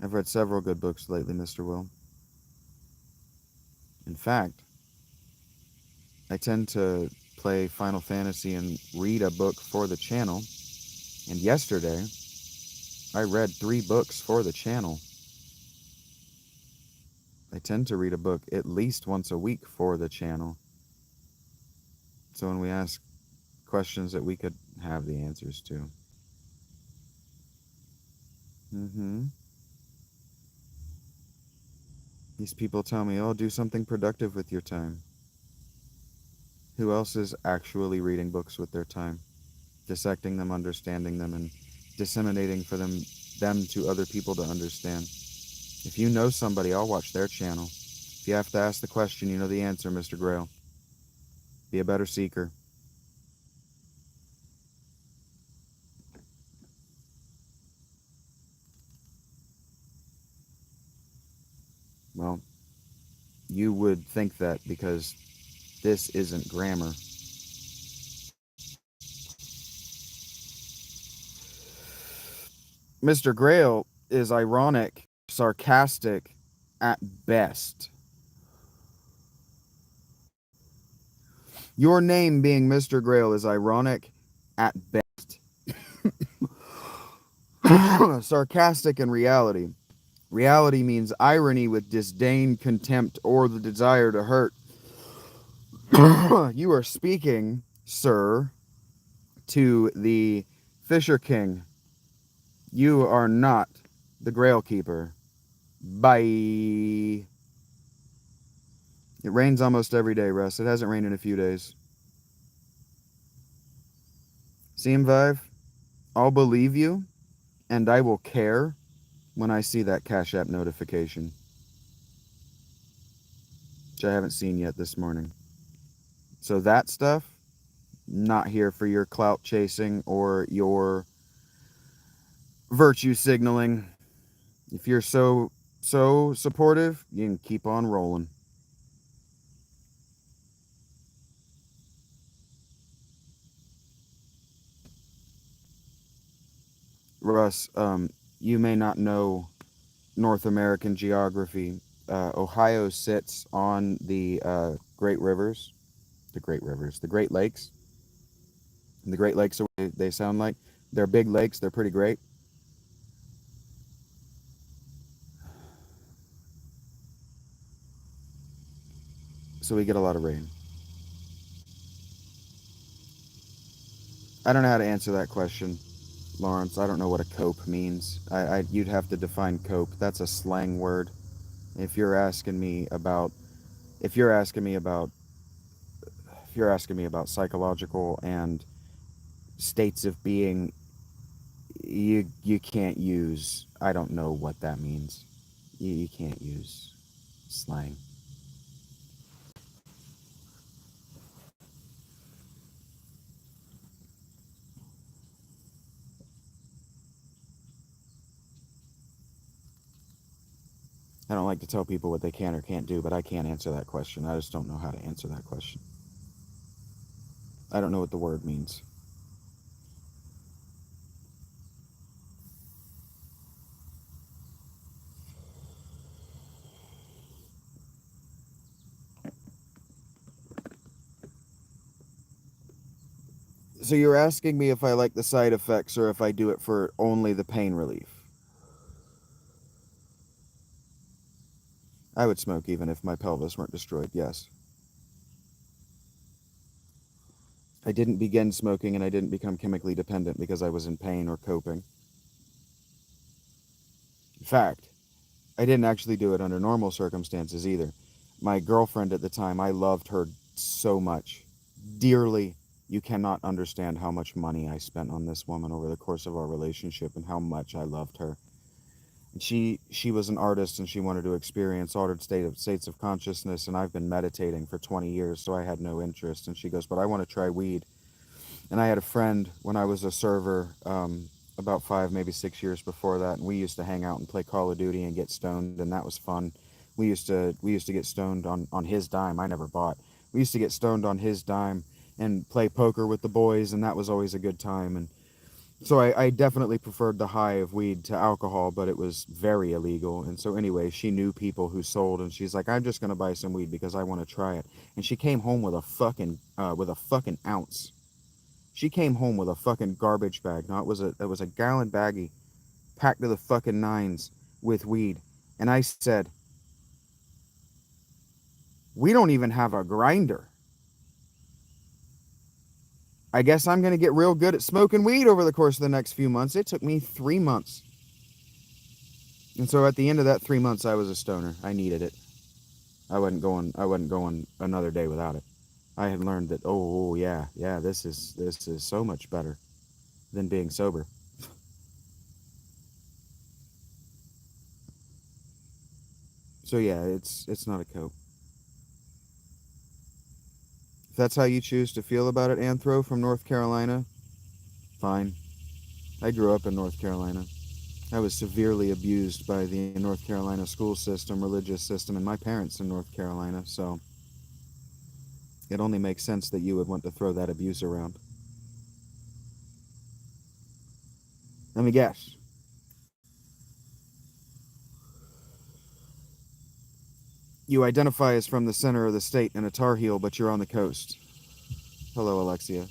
I've read several good books lately, Mr. Will. In fact, I tend to play Final Fantasy and read a book for the channel. And yesterday, I read 3 books for the channel. I tend to read a book at least once a week for the channel. So when we ask questions that we could have the answers to. Mm-hmm. These people tell me, oh, do something productive with your time. Who else is actually reading books with their time? Dissecting them, understanding them, and disseminating for them to other people to understand. If you know somebody, I'll watch their channel. If you have to ask the question, you know the answer, Mr. Grail. Be a better seeker. Well, you would think that because this isn't grammar. Mr. Grail is ironic, sarcastic at best. Your name being Mr. Grail is ironic at best. Sarcastic in reality. Reality means irony with disdain, contempt, or the desire to hurt. You are speaking, sir, to the Fisher King. You are not the Grail Keeper. Bye. It rains almost every day, Russ. It hasn't rained in a few days. See him, Vive? I'll believe you, and I will care when I see that Cash App notification, which I haven't seen yet this morning. So that stuff, not here for your clout chasing or your virtue signaling. If you're so supportive, you can keep on rolling. Russ, you may not know North American geography. Ohio sits on the Great Rivers, the Great Lakes. And the Great Lakes are what they sound like. They're big lakes. They're pretty great. So we get a lot of rain. I don't know how to answer that question, Lawrence. I don't know what a cope means. You'd have to define cope. That's a slang word. If you're asking me about, if you're asking me about, if you're asking me about psychological and states of being, you can't use. I don't know what that means. You can't use slang. I don't like to tell people what they can or can't do, but I can't answer that question. I just don't know how to answer that question. I don't know what the word means. So you're asking me if I like the side effects or if I do it for only the pain relief. I would smoke even if my pelvis weren't destroyed, yes. I didn't begin smoking and I didn't become chemically dependent because I was in pain or coping. In fact, I didn't actually do it under normal circumstances either. My girlfriend at the time, I loved her so much. Dearly. You cannot understand how much money I spent on this woman over the course of our relationship and how much I loved her. And she was an artist and she wanted to experience altered states of consciousness, and I've been meditating for 20 years, so I had no interest. And she goes, but I want to try weed. And I had a friend when I was a server, about 5, maybe 6 years before that, and we used to hang out and play Call of Duty and get stoned, and that was fun. We used to get stoned on his dime. I never bought. We used to get stoned on his dime and play poker with the boys, and that was always a good time. And so I definitely preferred the high of weed to alcohol, but it was very illegal. And so anyway, she knew people who sold, and she's like, I'm just gonna buy some weed because I want to try it. And she came home with a fucking ounce. She came home with a fucking garbage bag. No, it was a gallon baggie packed to the fucking nines with weed. And I said, we don't even have a grinder. I guess I'm going to get real good at smoking weed over the course of the next few months. It took me 3 months. And so at the end of that 3 months, I was a stoner. I needed it. I wasn't going another day without it. I had learned that, yeah, this is so much better than being sober. So yeah, it's not a coat. If that's how you choose to feel about it, Anthro from North Carolina, fine. I grew up in North Carolina. I was severely abused by the North Carolina school system, religious system, and my parents in North Carolina, so it only makes sense that you would want to throw that abuse around. Let me guess. You identify as from the center of the state in a Tar Heel, but you're on the coast. Hello, Alexia.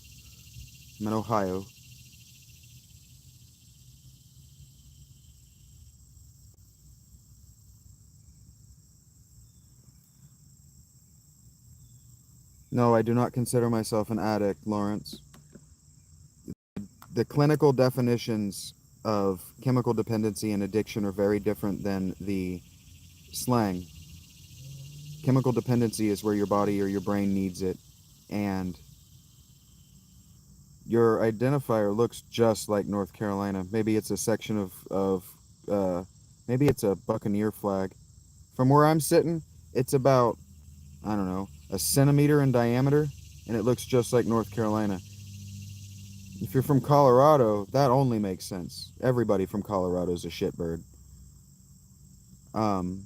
I'm in Ohio. No, I do not consider myself an addict, Lawrence. The clinical definitions of chemical dependency and addiction are very different than the slang. Chemical dependency is where your body or your brain needs it, and your identifier looks just like North Carolina. Maybe it's a section of maybe it's a Buccaneer flag. From where I'm sitting, it's about, I don't know, a centimeter in diameter, and it looks just like North Carolina. If you're from Colorado, that only makes sense. Everybody from Colorado is a shitbird. Um,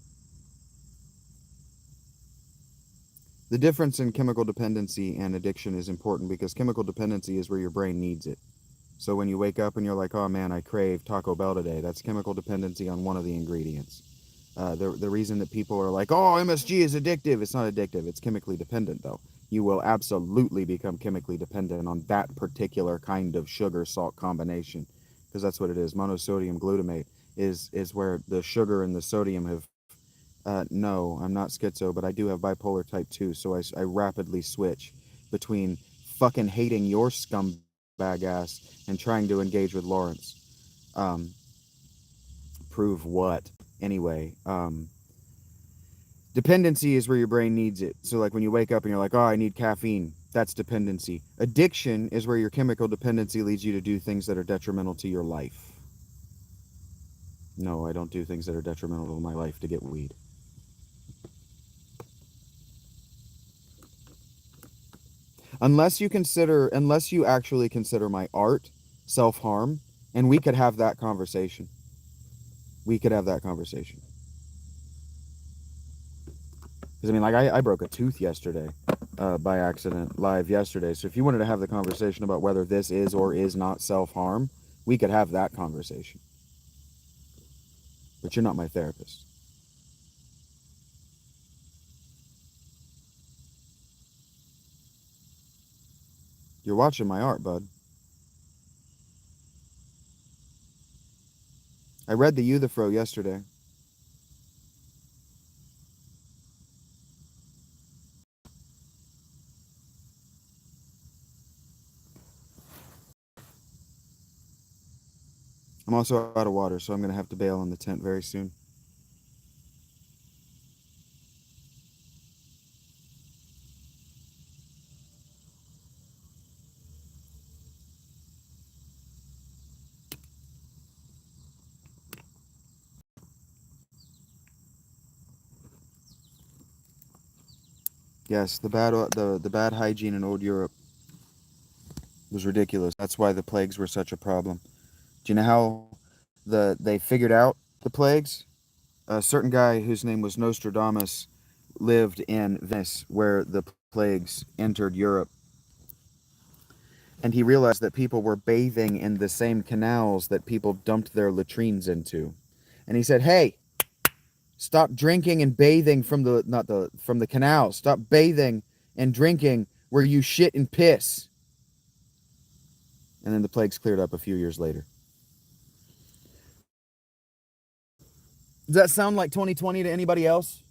the difference in chemical dependency and addiction is important because chemical dependency is where your brain needs it. So when you wake up and you're like, oh man, I crave Taco Bell today, that's chemical dependency on one of the ingredients. The reason that people are like, oh, MSG is addictive, it's not addictive, it's chemically dependent though. You will absolutely become chemically dependent on that particular kind of sugar salt combination, because that's what it is. Monosodium glutamate is where the sugar and the sodium have. No, I'm not schizo, but I do have bipolar type 2, so I rapidly switch between fucking hating your scumbag ass and trying to engage with Lawrence. Um, Prove what? Anyway, dependency is where your brain needs it. So, like when you wake up and you're like, oh, I need caffeine, that's dependency. Addiction is where your chemical dependency leads you to do things that are detrimental to your life. No, I don't do things that are detrimental to my life to get weed. Unless you actually consider my art self-harm, and we could have that conversation. We could have that conversation. Because I mean, like I broke a tooth yesterday by accident live yesterday. So if you wanted to have the conversation about whether this is or is not self-harm, we could have that conversation. But you're not my therapist. You're watching my art, bud. I read the Euthyphro yesterday. I'm also out of water, so I'm going to have to bail on the tent very soon. Yes, the bad hygiene in old Europe was ridiculous. That's why the plagues were such a problem. Do you know how they figured out the plagues? A certain guy whose name was Nostradamus lived in Venice where the plagues entered Europe, and he realized that people were bathing in the same canals that people dumped their latrines into. And he said, "Hey, stop drinking and bathing from the not the from the canals. Stop bathing and drinking where you shit and piss." And then the plagues cleared up a few years later. Does that sound like 2020 to anybody else?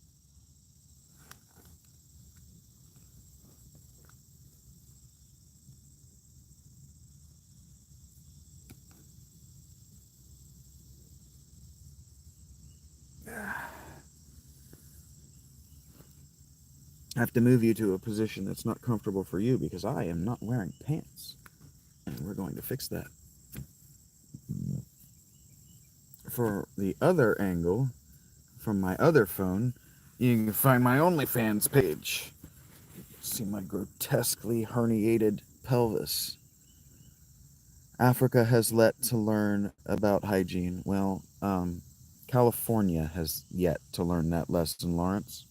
I have to move you to a position that's not comfortable for you because I am not wearing pants. And we're going to fix that. For the other angle, from my other phone, You can find my OnlyFans page. See my grotesquely herniated pelvis. Africa has yet to learn about hygiene. Well, California has yet to learn that lesson, Lawrence.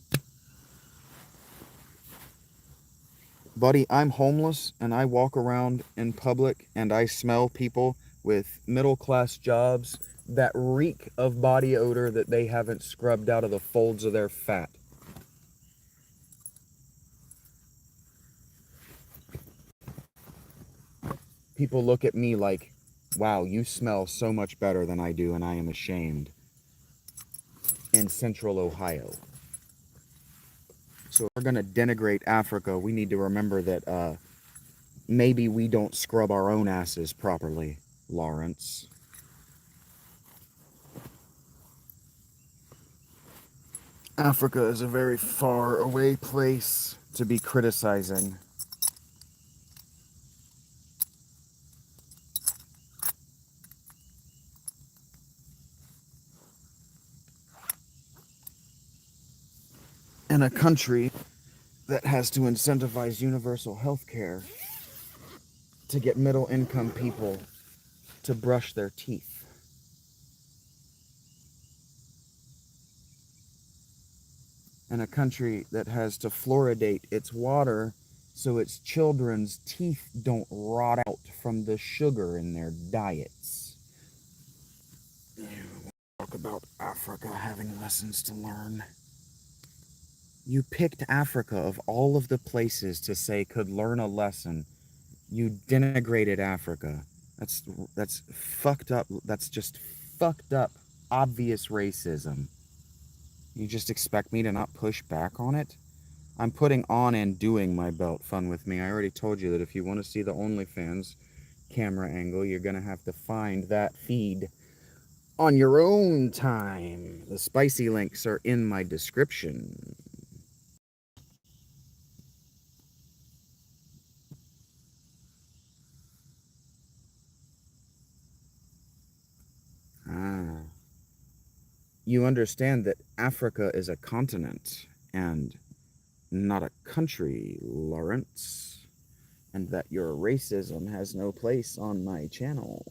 Buddy, I'm homeless and I walk around in public and I smell people with middle class jobs that reek of body odor that they haven't scrubbed out of the folds of their fat. People look at me like, wow, you smell so much better than I do, and I am ashamed. In central Ohio. So if we're going to denigrate Africa, we need to remember that maybe we don't scrub our own asses properly, Lawrence. Africa is a very far away place to be criticizing. In a country that has to incentivize universal health care to get middle income people to brush their teeth. In a country that has to fluoridate its water so its children's teeth don't rot out from the sugar in their diets. Talk about Africa having lessons to learn. You picked Africa of all of the places to say could learn a lesson. You denigrated Africa. That's fucked up. That's just fucked up, obvious racism. You just expect me to not push back on it? I'm putting on and doing my belt fun with me. I already told you that if you want to see the OnlyFans camera angle, you're going to have to find that feed on your own time. The spicy links are in my description. Ah. You understand that Africa is a continent and not a country, Lawrence, and that your racism has no place on my channel.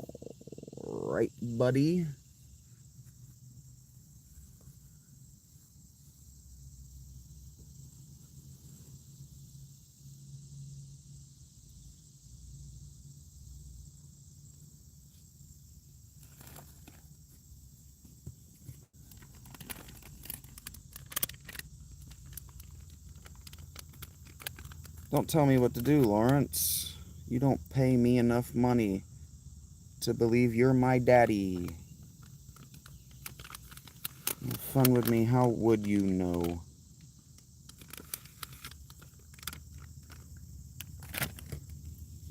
Right, buddy? Don't tell me what to do, Lawrence. You don't pay me enough money to believe you're my daddy. Have fun with me, how would you know?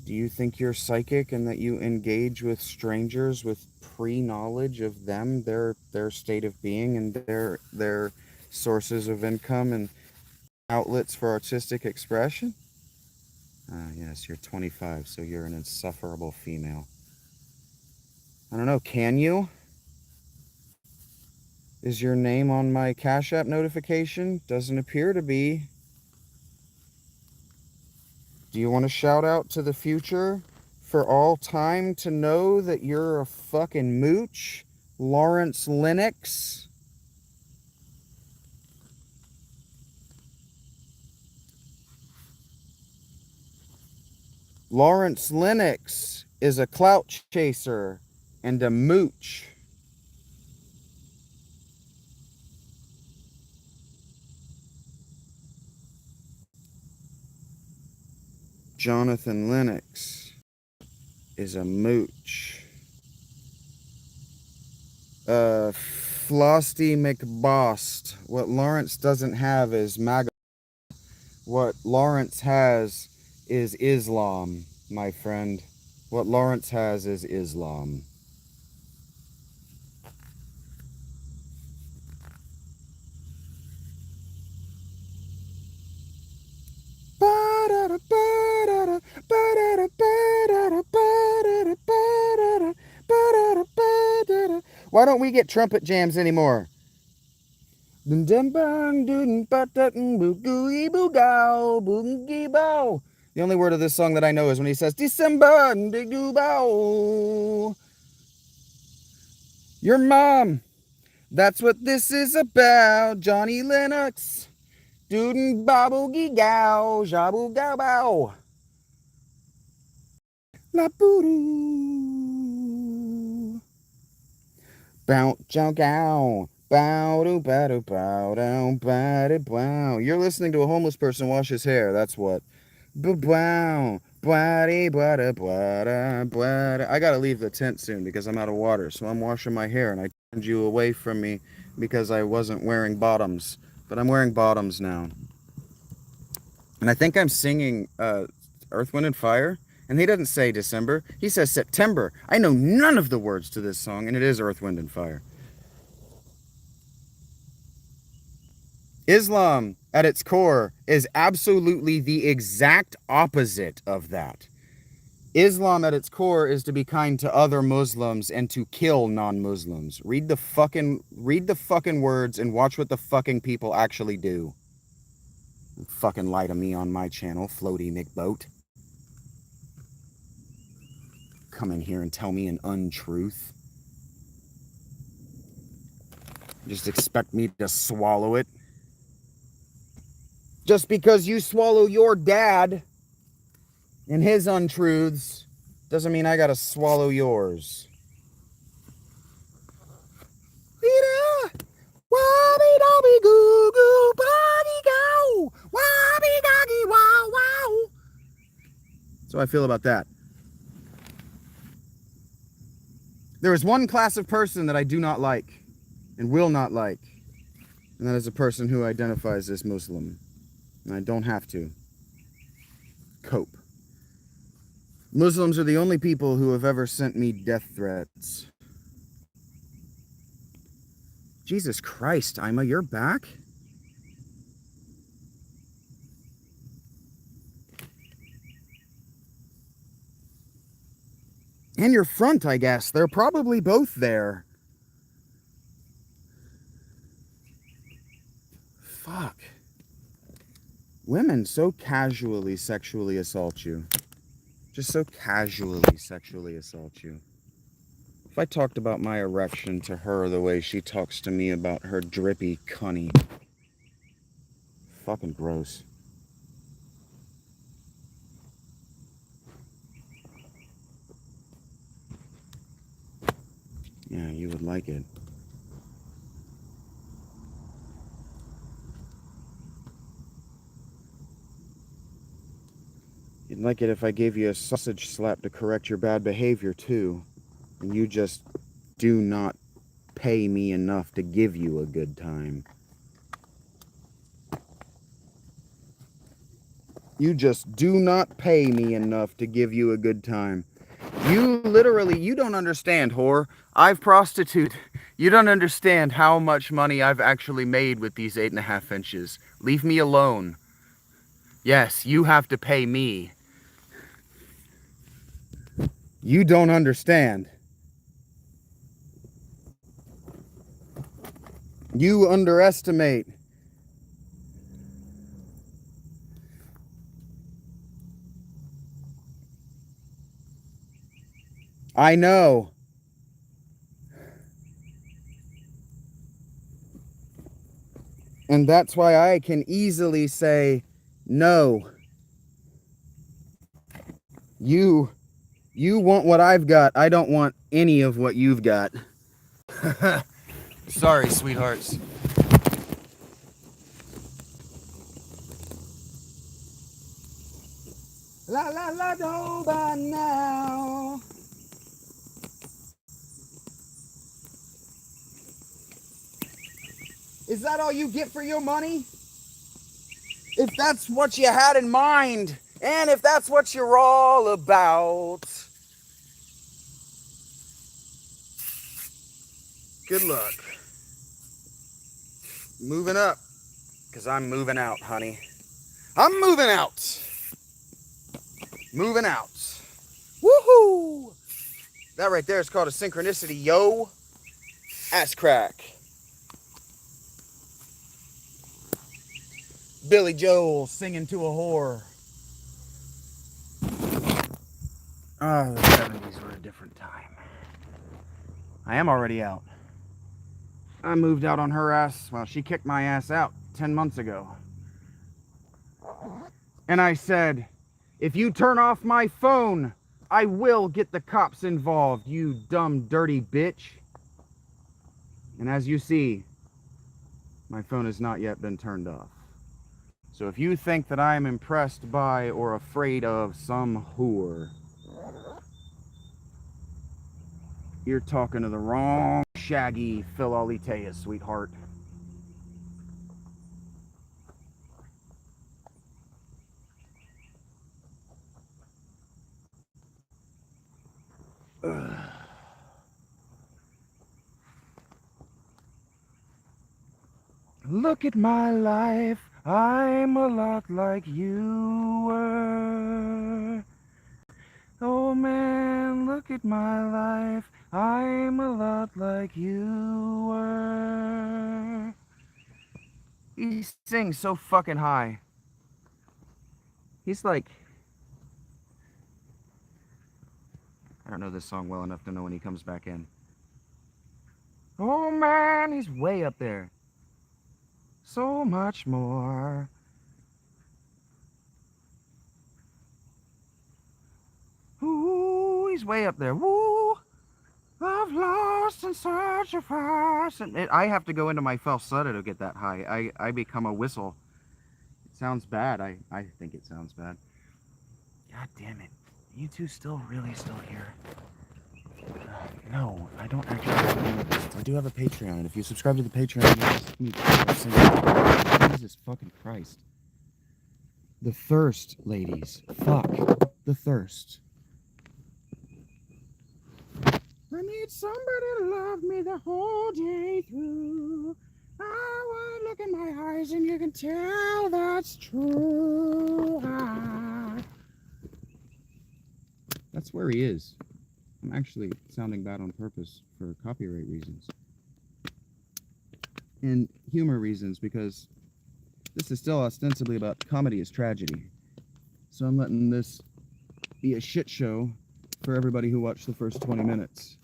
Do you think you're psychic and that you engage with strangers with pre-knowledge of them, their state of being, and their sources of income and outlets for artistic expression? Ah, yes, you're 25, so you're an insufferable female. I don't know, can you? Is your name on my CashApp notification? Doesn't appear to be. Do you want to shout out to the future for all time to know that you're a fucking mooch? Lawrence Lennox? Lawrence Lennox is a clout chaser and a mooch. Jonathan Lennox is a mooch. Flosty McBost. What Lawrence doesn't have is MAGA. What Lawrence has is Islam, my friend. What Lawrence has is Islam. Why don't we get trumpet jams anymore? The only word of this song that I know is when he says, December, your mom. That's what this is about. Johnny Lennox. Dootin' baboogie gow, jaboo gow bow. La boo. Bow chow gow. Bow do bow do bow down bow. You're listening to a homeless person wash his hair, that's what. Bow. I gotta leave the tent soon because I'm out of water, so I'm washing my hair and I turned you away from me because I wasn't wearing bottoms. But I'm wearing bottoms now. And I think I'm singing Earth, Wind, and Fire. And he doesn't say December. He says September. I know none of the words to this song, and it is Earth, Wind, and Fire. Islam, at its core, is absolutely the exact opposite of that. Islam, at its core, is to be kind to other Muslims and to kill non-Muslims. Read the fucking words and watch what the fucking people actually do. Fucking lie to me on my channel, Floaty McBoat. Come in here and tell me an untruth. Just expect me to swallow it. Just because you swallow your dad and his untruths doesn't mean I gotta swallow yours. That's how I feel about that. There is one class of person that I do not like and will not like, and that is a person who identifies as Muslim. And I don't have to cope. Muslims are the only people who have ever sent me death threats. Jesus Christ, Ima, you're back? And your front, I guess. They're probably both there. Fuck. Women so casually sexually assault you. Just so casually sexually assault you. If I talked about my erection to her the way she talks to me about her drippy cunny. Fucking gross. Yeah, you would like it. You'd like it if I gave you a sausage slap to correct your bad behavior, too. And you just do not pay me enough to give you a good time. You just do not pay me enough to give you a good time. You literally, you don't understand, whore. I've prostituted. You don't understand how much money I've actually made with these 8.5 inches. Leave me alone. Yes, you have to pay me. You don't understand. You underestimate. I know. And that's why I can easily say, no. You want what I've got. I don't want any of what you've got. Sorry, sweethearts. La la la do by now. Is that all you get for your money? If that's what you had in mind, and if that's what you're all about, good luck. Moving up, because I'm moving out, honey. I'm moving out. Moving out. Woohoo! That right there is called a synchronicity, yo. Ass crack. Billy Joel singing to a whore. Oh, the 70s were a different time. I am already out. I moved out on her ass. Well, she kicked my ass out 10 months ago. And I said, if you turn off my phone, I will get the cops involved, you dumb, dirty bitch. And as you see, my phone has not yet been turned off. So if you think that I am impressed by or afraid of some whore, you're talking to the wrong shaggy Philolitea, sweetheart. Ugh. Look at my life, I'm a lot like you were. Oh man, look at my life, I'm a lot like you were. He sings so fucking high. He's like... I don't know this song well enough to know when he comes back in. Oh man, he's way up there. So much more. Ooh, he's way up there. Woo! I've lost in search of us. And I have to go into my falsetto to get that high. I become a whistle. It sounds bad. I think it sounds bad. God damn it. You two still here? No, I don't actually have I do have a Patreon, and if you subscribe to the Patreon, you can Jesus fucking Christ. The thirst, ladies. Fuck. The thirst. I need somebody to love me the whole day through. I would look in my eyes and you can tell that's true. That's where he is. I'm actually sounding bad on purpose for copyright reasons. And humor reasons, because this is still ostensibly about comedy is tragedy. So I'm letting this be a shit show for everybody who watched the first 20 minutes.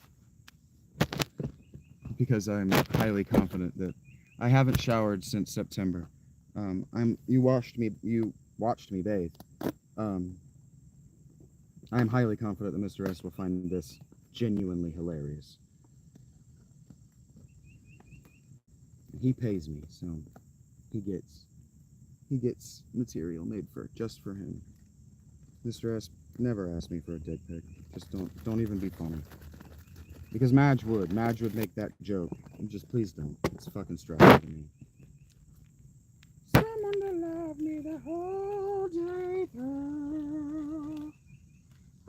Because I'm highly confident that I haven't showered since September. You watched me bathe. I'm highly confident that Mr. S will find this genuinely hilarious. He pays me, so he gets material made just for him. Mr. S never asked me for a dick pic. Just don't even be funny. Because Madge would make that joke. Just please don't. It's fucking stressful to me. Someone to love me the whole day through.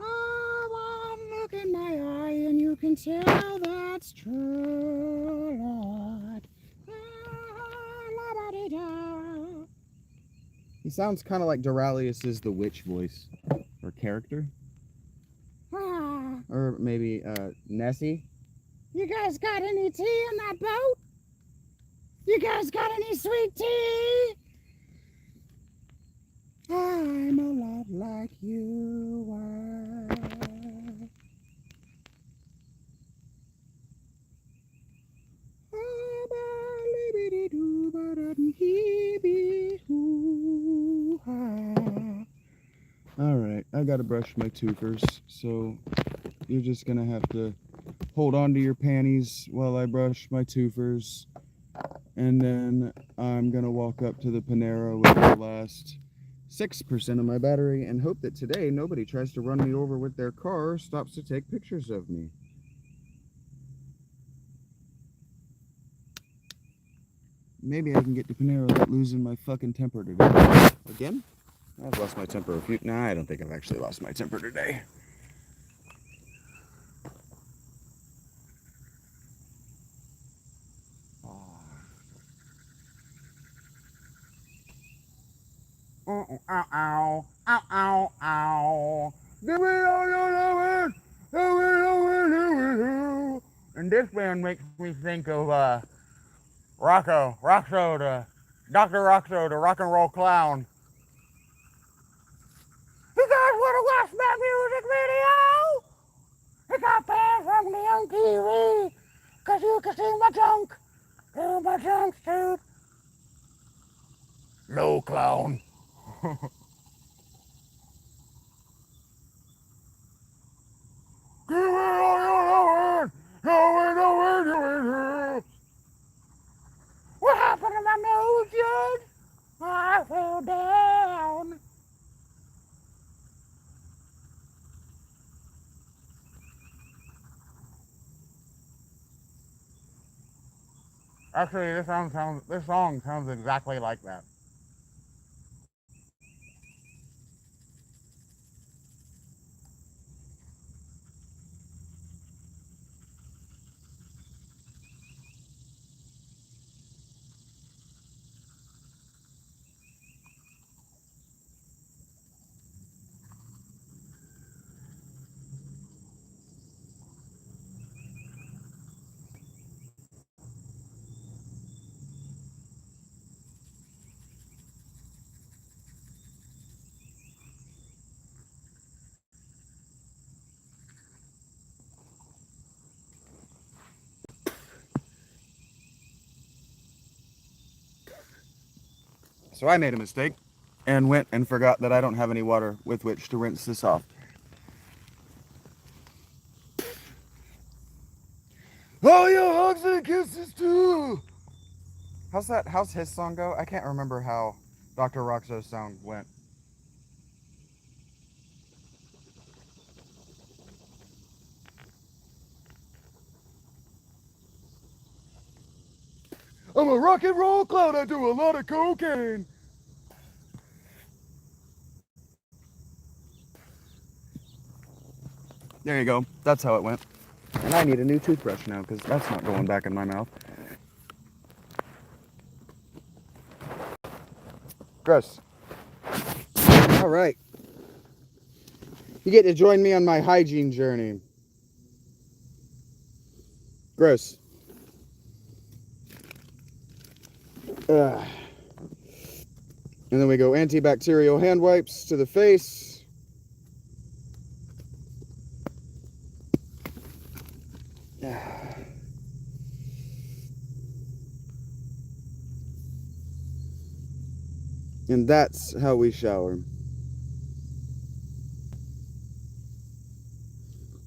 Oh, one look in my eye and you can tell that's true, Lord. He sounds kind of like Doralius's The Witch voice, or character. Or maybe Nessie. You guys got any tea in that boat? You guys got any sweet tea? I'm a lot like you were. Alright, I gotta brush my toofers, so you're just gonna have to hold on to your panties while I brush my toofers, and then I'm gonna walk up to the Panera with the last 6% of my battery and hope that today nobody tries to run me over with their car or stops to take pictures of me. Maybe I can get to Panera without losing my fucking temper today. Again? I've lost my temper a few... Nah, I don't think I've actually lost my temper today. Ow, ow, ow, ow, ow, ow. Give me all your loving, and this band makes me think of Rock Soda. Dr. Roxo, the rock and roll clown. You guys want to watch my music video? It got banned from me on TV, cause you can see my junk. Do my junk, dude. No clown. Give me all your knowing. What happened to my nose, Judge? I fell down. Actually, this song sounds exactly like that. So I made a mistake and went and forgot that I don't have any water with which to rinse this off. Oh, your hugs and kisses too. How's his song go? I can't remember how Dr. Roxo's song went. I'm a rock and roll clown. I do a lot of cocaine. There you go. That's how it went. And I need a new toothbrush now because that's not going back in my mouth. Gross. All right. You get to join me on my hygiene journey. Gross. Ugh. And then we go antibacterial hand wipes to the face. And that's how we shower.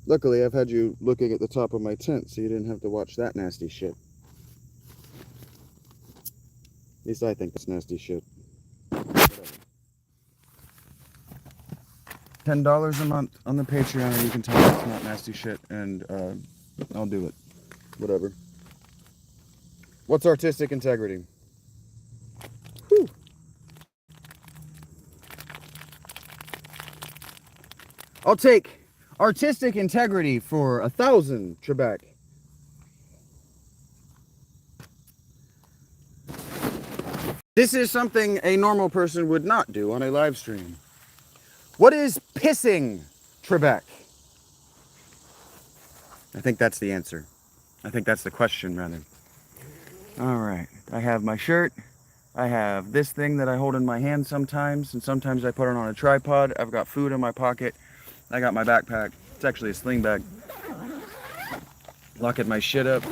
Luckily, I've had you looking at the top of my tent, so you didn't have to watch that nasty shit. At least I think it's nasty shit. $10 a month on the Patreon, and you can tell me it's not nasty shit, and I'll do it. Whatever. What's artistic integrity? Whew. I'll take artistic integrity for 1,000 Trebek. This is something a normal person would not do on a live stream. What is pissing Trebek? I think that's the answer. I think that's the question, rather. All right. I have my shirt. I have this thing that I hold in my hand sometimes, and sometimes I put it on a tripod. I've got food in my pocket. I got my backpack. It's actually a sling bag. Locking my shit up.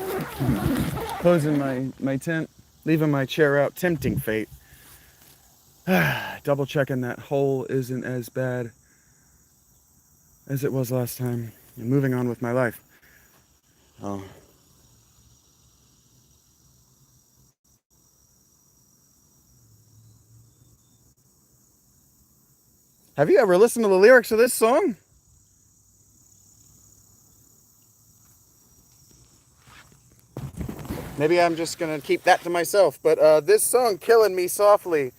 Closing my tent. Leaving my chair out. Tempting fate. Double checking that hole isn't as bad as it was last time. And moving on with my life. Oh. Have you ever listened to the lyrics of this song? Maybe I'm just gonna keep that to myself, but this song, Killing Me Softly.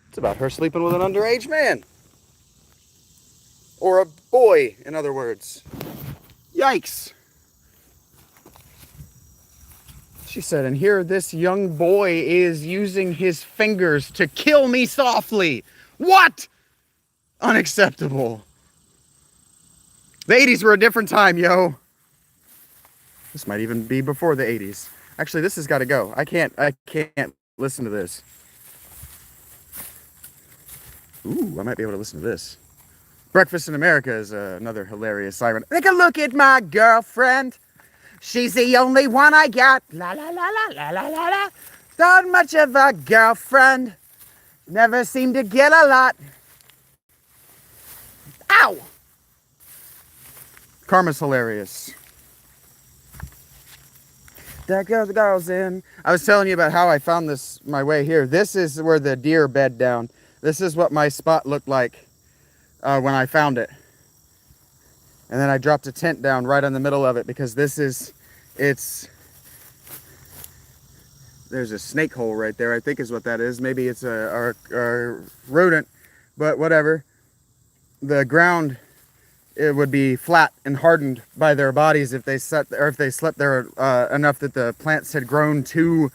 It's about her sleeping with an underage man. Or a boy, in other words. Yikes. She said, and here this young boy is using his fingers to kill me softly. What? Unacceptable. The 80s were a different time, yo. This might even be before the 80s. Actually, this has got to go. I can't listen to this. Ooh, I might be able to listen to this. Breakfast in America is another hilarious siren. Take a look at my girlfriend. She's the only one I got. La la la la la la la la. Not much of a girlfriend. Never seem to get a lot. Ow! Karma's hilarious. That girl's in. I was telling you about how I found this, my way here. This is where the deer bed down. This is what my spot looked like when I found it. And then I dropped a tent down right in the middle of it because there's a snake hole right there, I think is what that is. Maybe it's a rodent, but whatever. The ground, it would be flat and hardened by their bodies if they slept there enough that the plants had grown to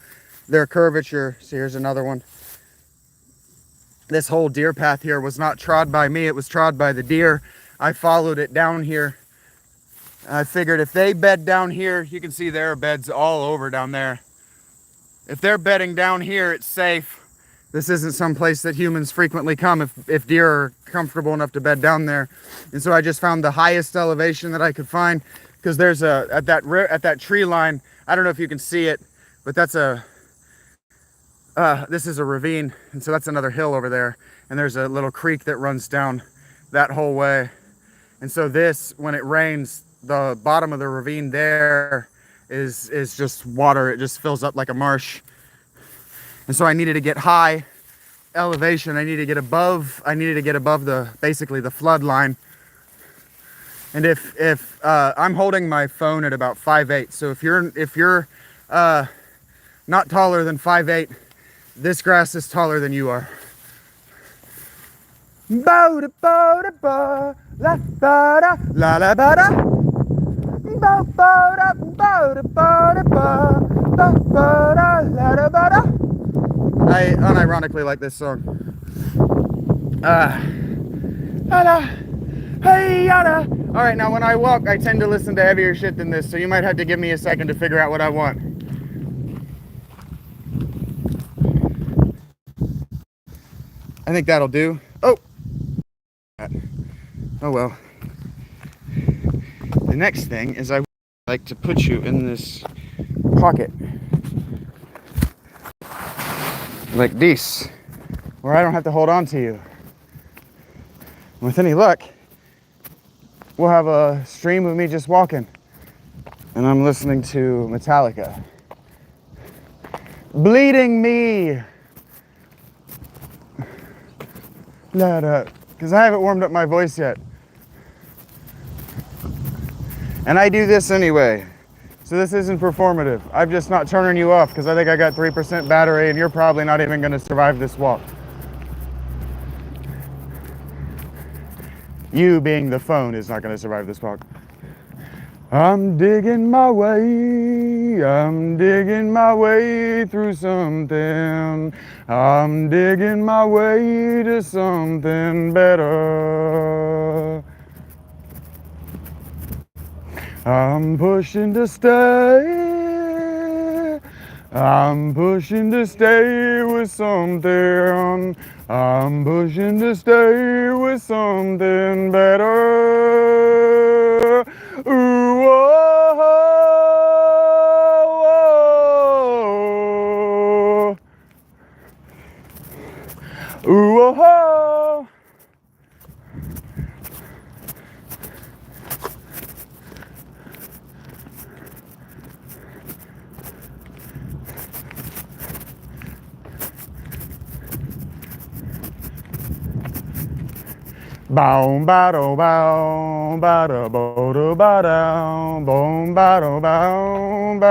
their curvature. So here's another one. This whole deer path here was not trod by me, it was trod by the deer. I followed it down here. I figured if they bed down here, you can see there are beds all over down there. If they're bedding down here, it's safe. This isn't some place that humans frequently come if deer are comfortable enough to bed down there. And so I just found the highest elevation that I could find, because there's at that tree line, I don't know if you can see it, but that's this is a ravine, and so that's another hill over there, and there's a little creek that runs down that whole way. And so this, when it rains, the bottom of the ravine there is just water. It just fills up like a marsh. And so I needed to get high elevation. I needed to get above basically the flood line. And if I'm holding my phone at about 5'8", so if you're not taller than 5'8", this grass is taller than you are. Ba da ba da ba, la ba da, la la ba da. Ba ba da ba da ba da ba, ba ba da la da ba da. I unironically like this song. Hey yada. All right, now when I walk, I tend to listen to heavier shit than this, so you might have to give me a second to figure out what I want. I think that'll do. Oh well. The next thing is I would like to put you in this pocket like this, where I don't have to hold on to you. With any luck, we'll have a stream of me just walking, and I'm listening to Metallica. Bleeding Me. Because I haven't warmed up my voice yet. And I do this anyway. So this isn't performative. I'm just not turning you off because I think I got 3% battery and you're probably not even going to survive this walk. You being the phone is not going to survive this walk. I'm digging my way through something. I'm digging my way to something better. I'm pushing to stay. I'm pushing to stay with something. I'm pushing to stay with something better. Ooh, oh, oh, oh. Ooh, oh, oh. Boom, ba do, boom, ba da, bo do, ba down, boom, ba do, boom, boom.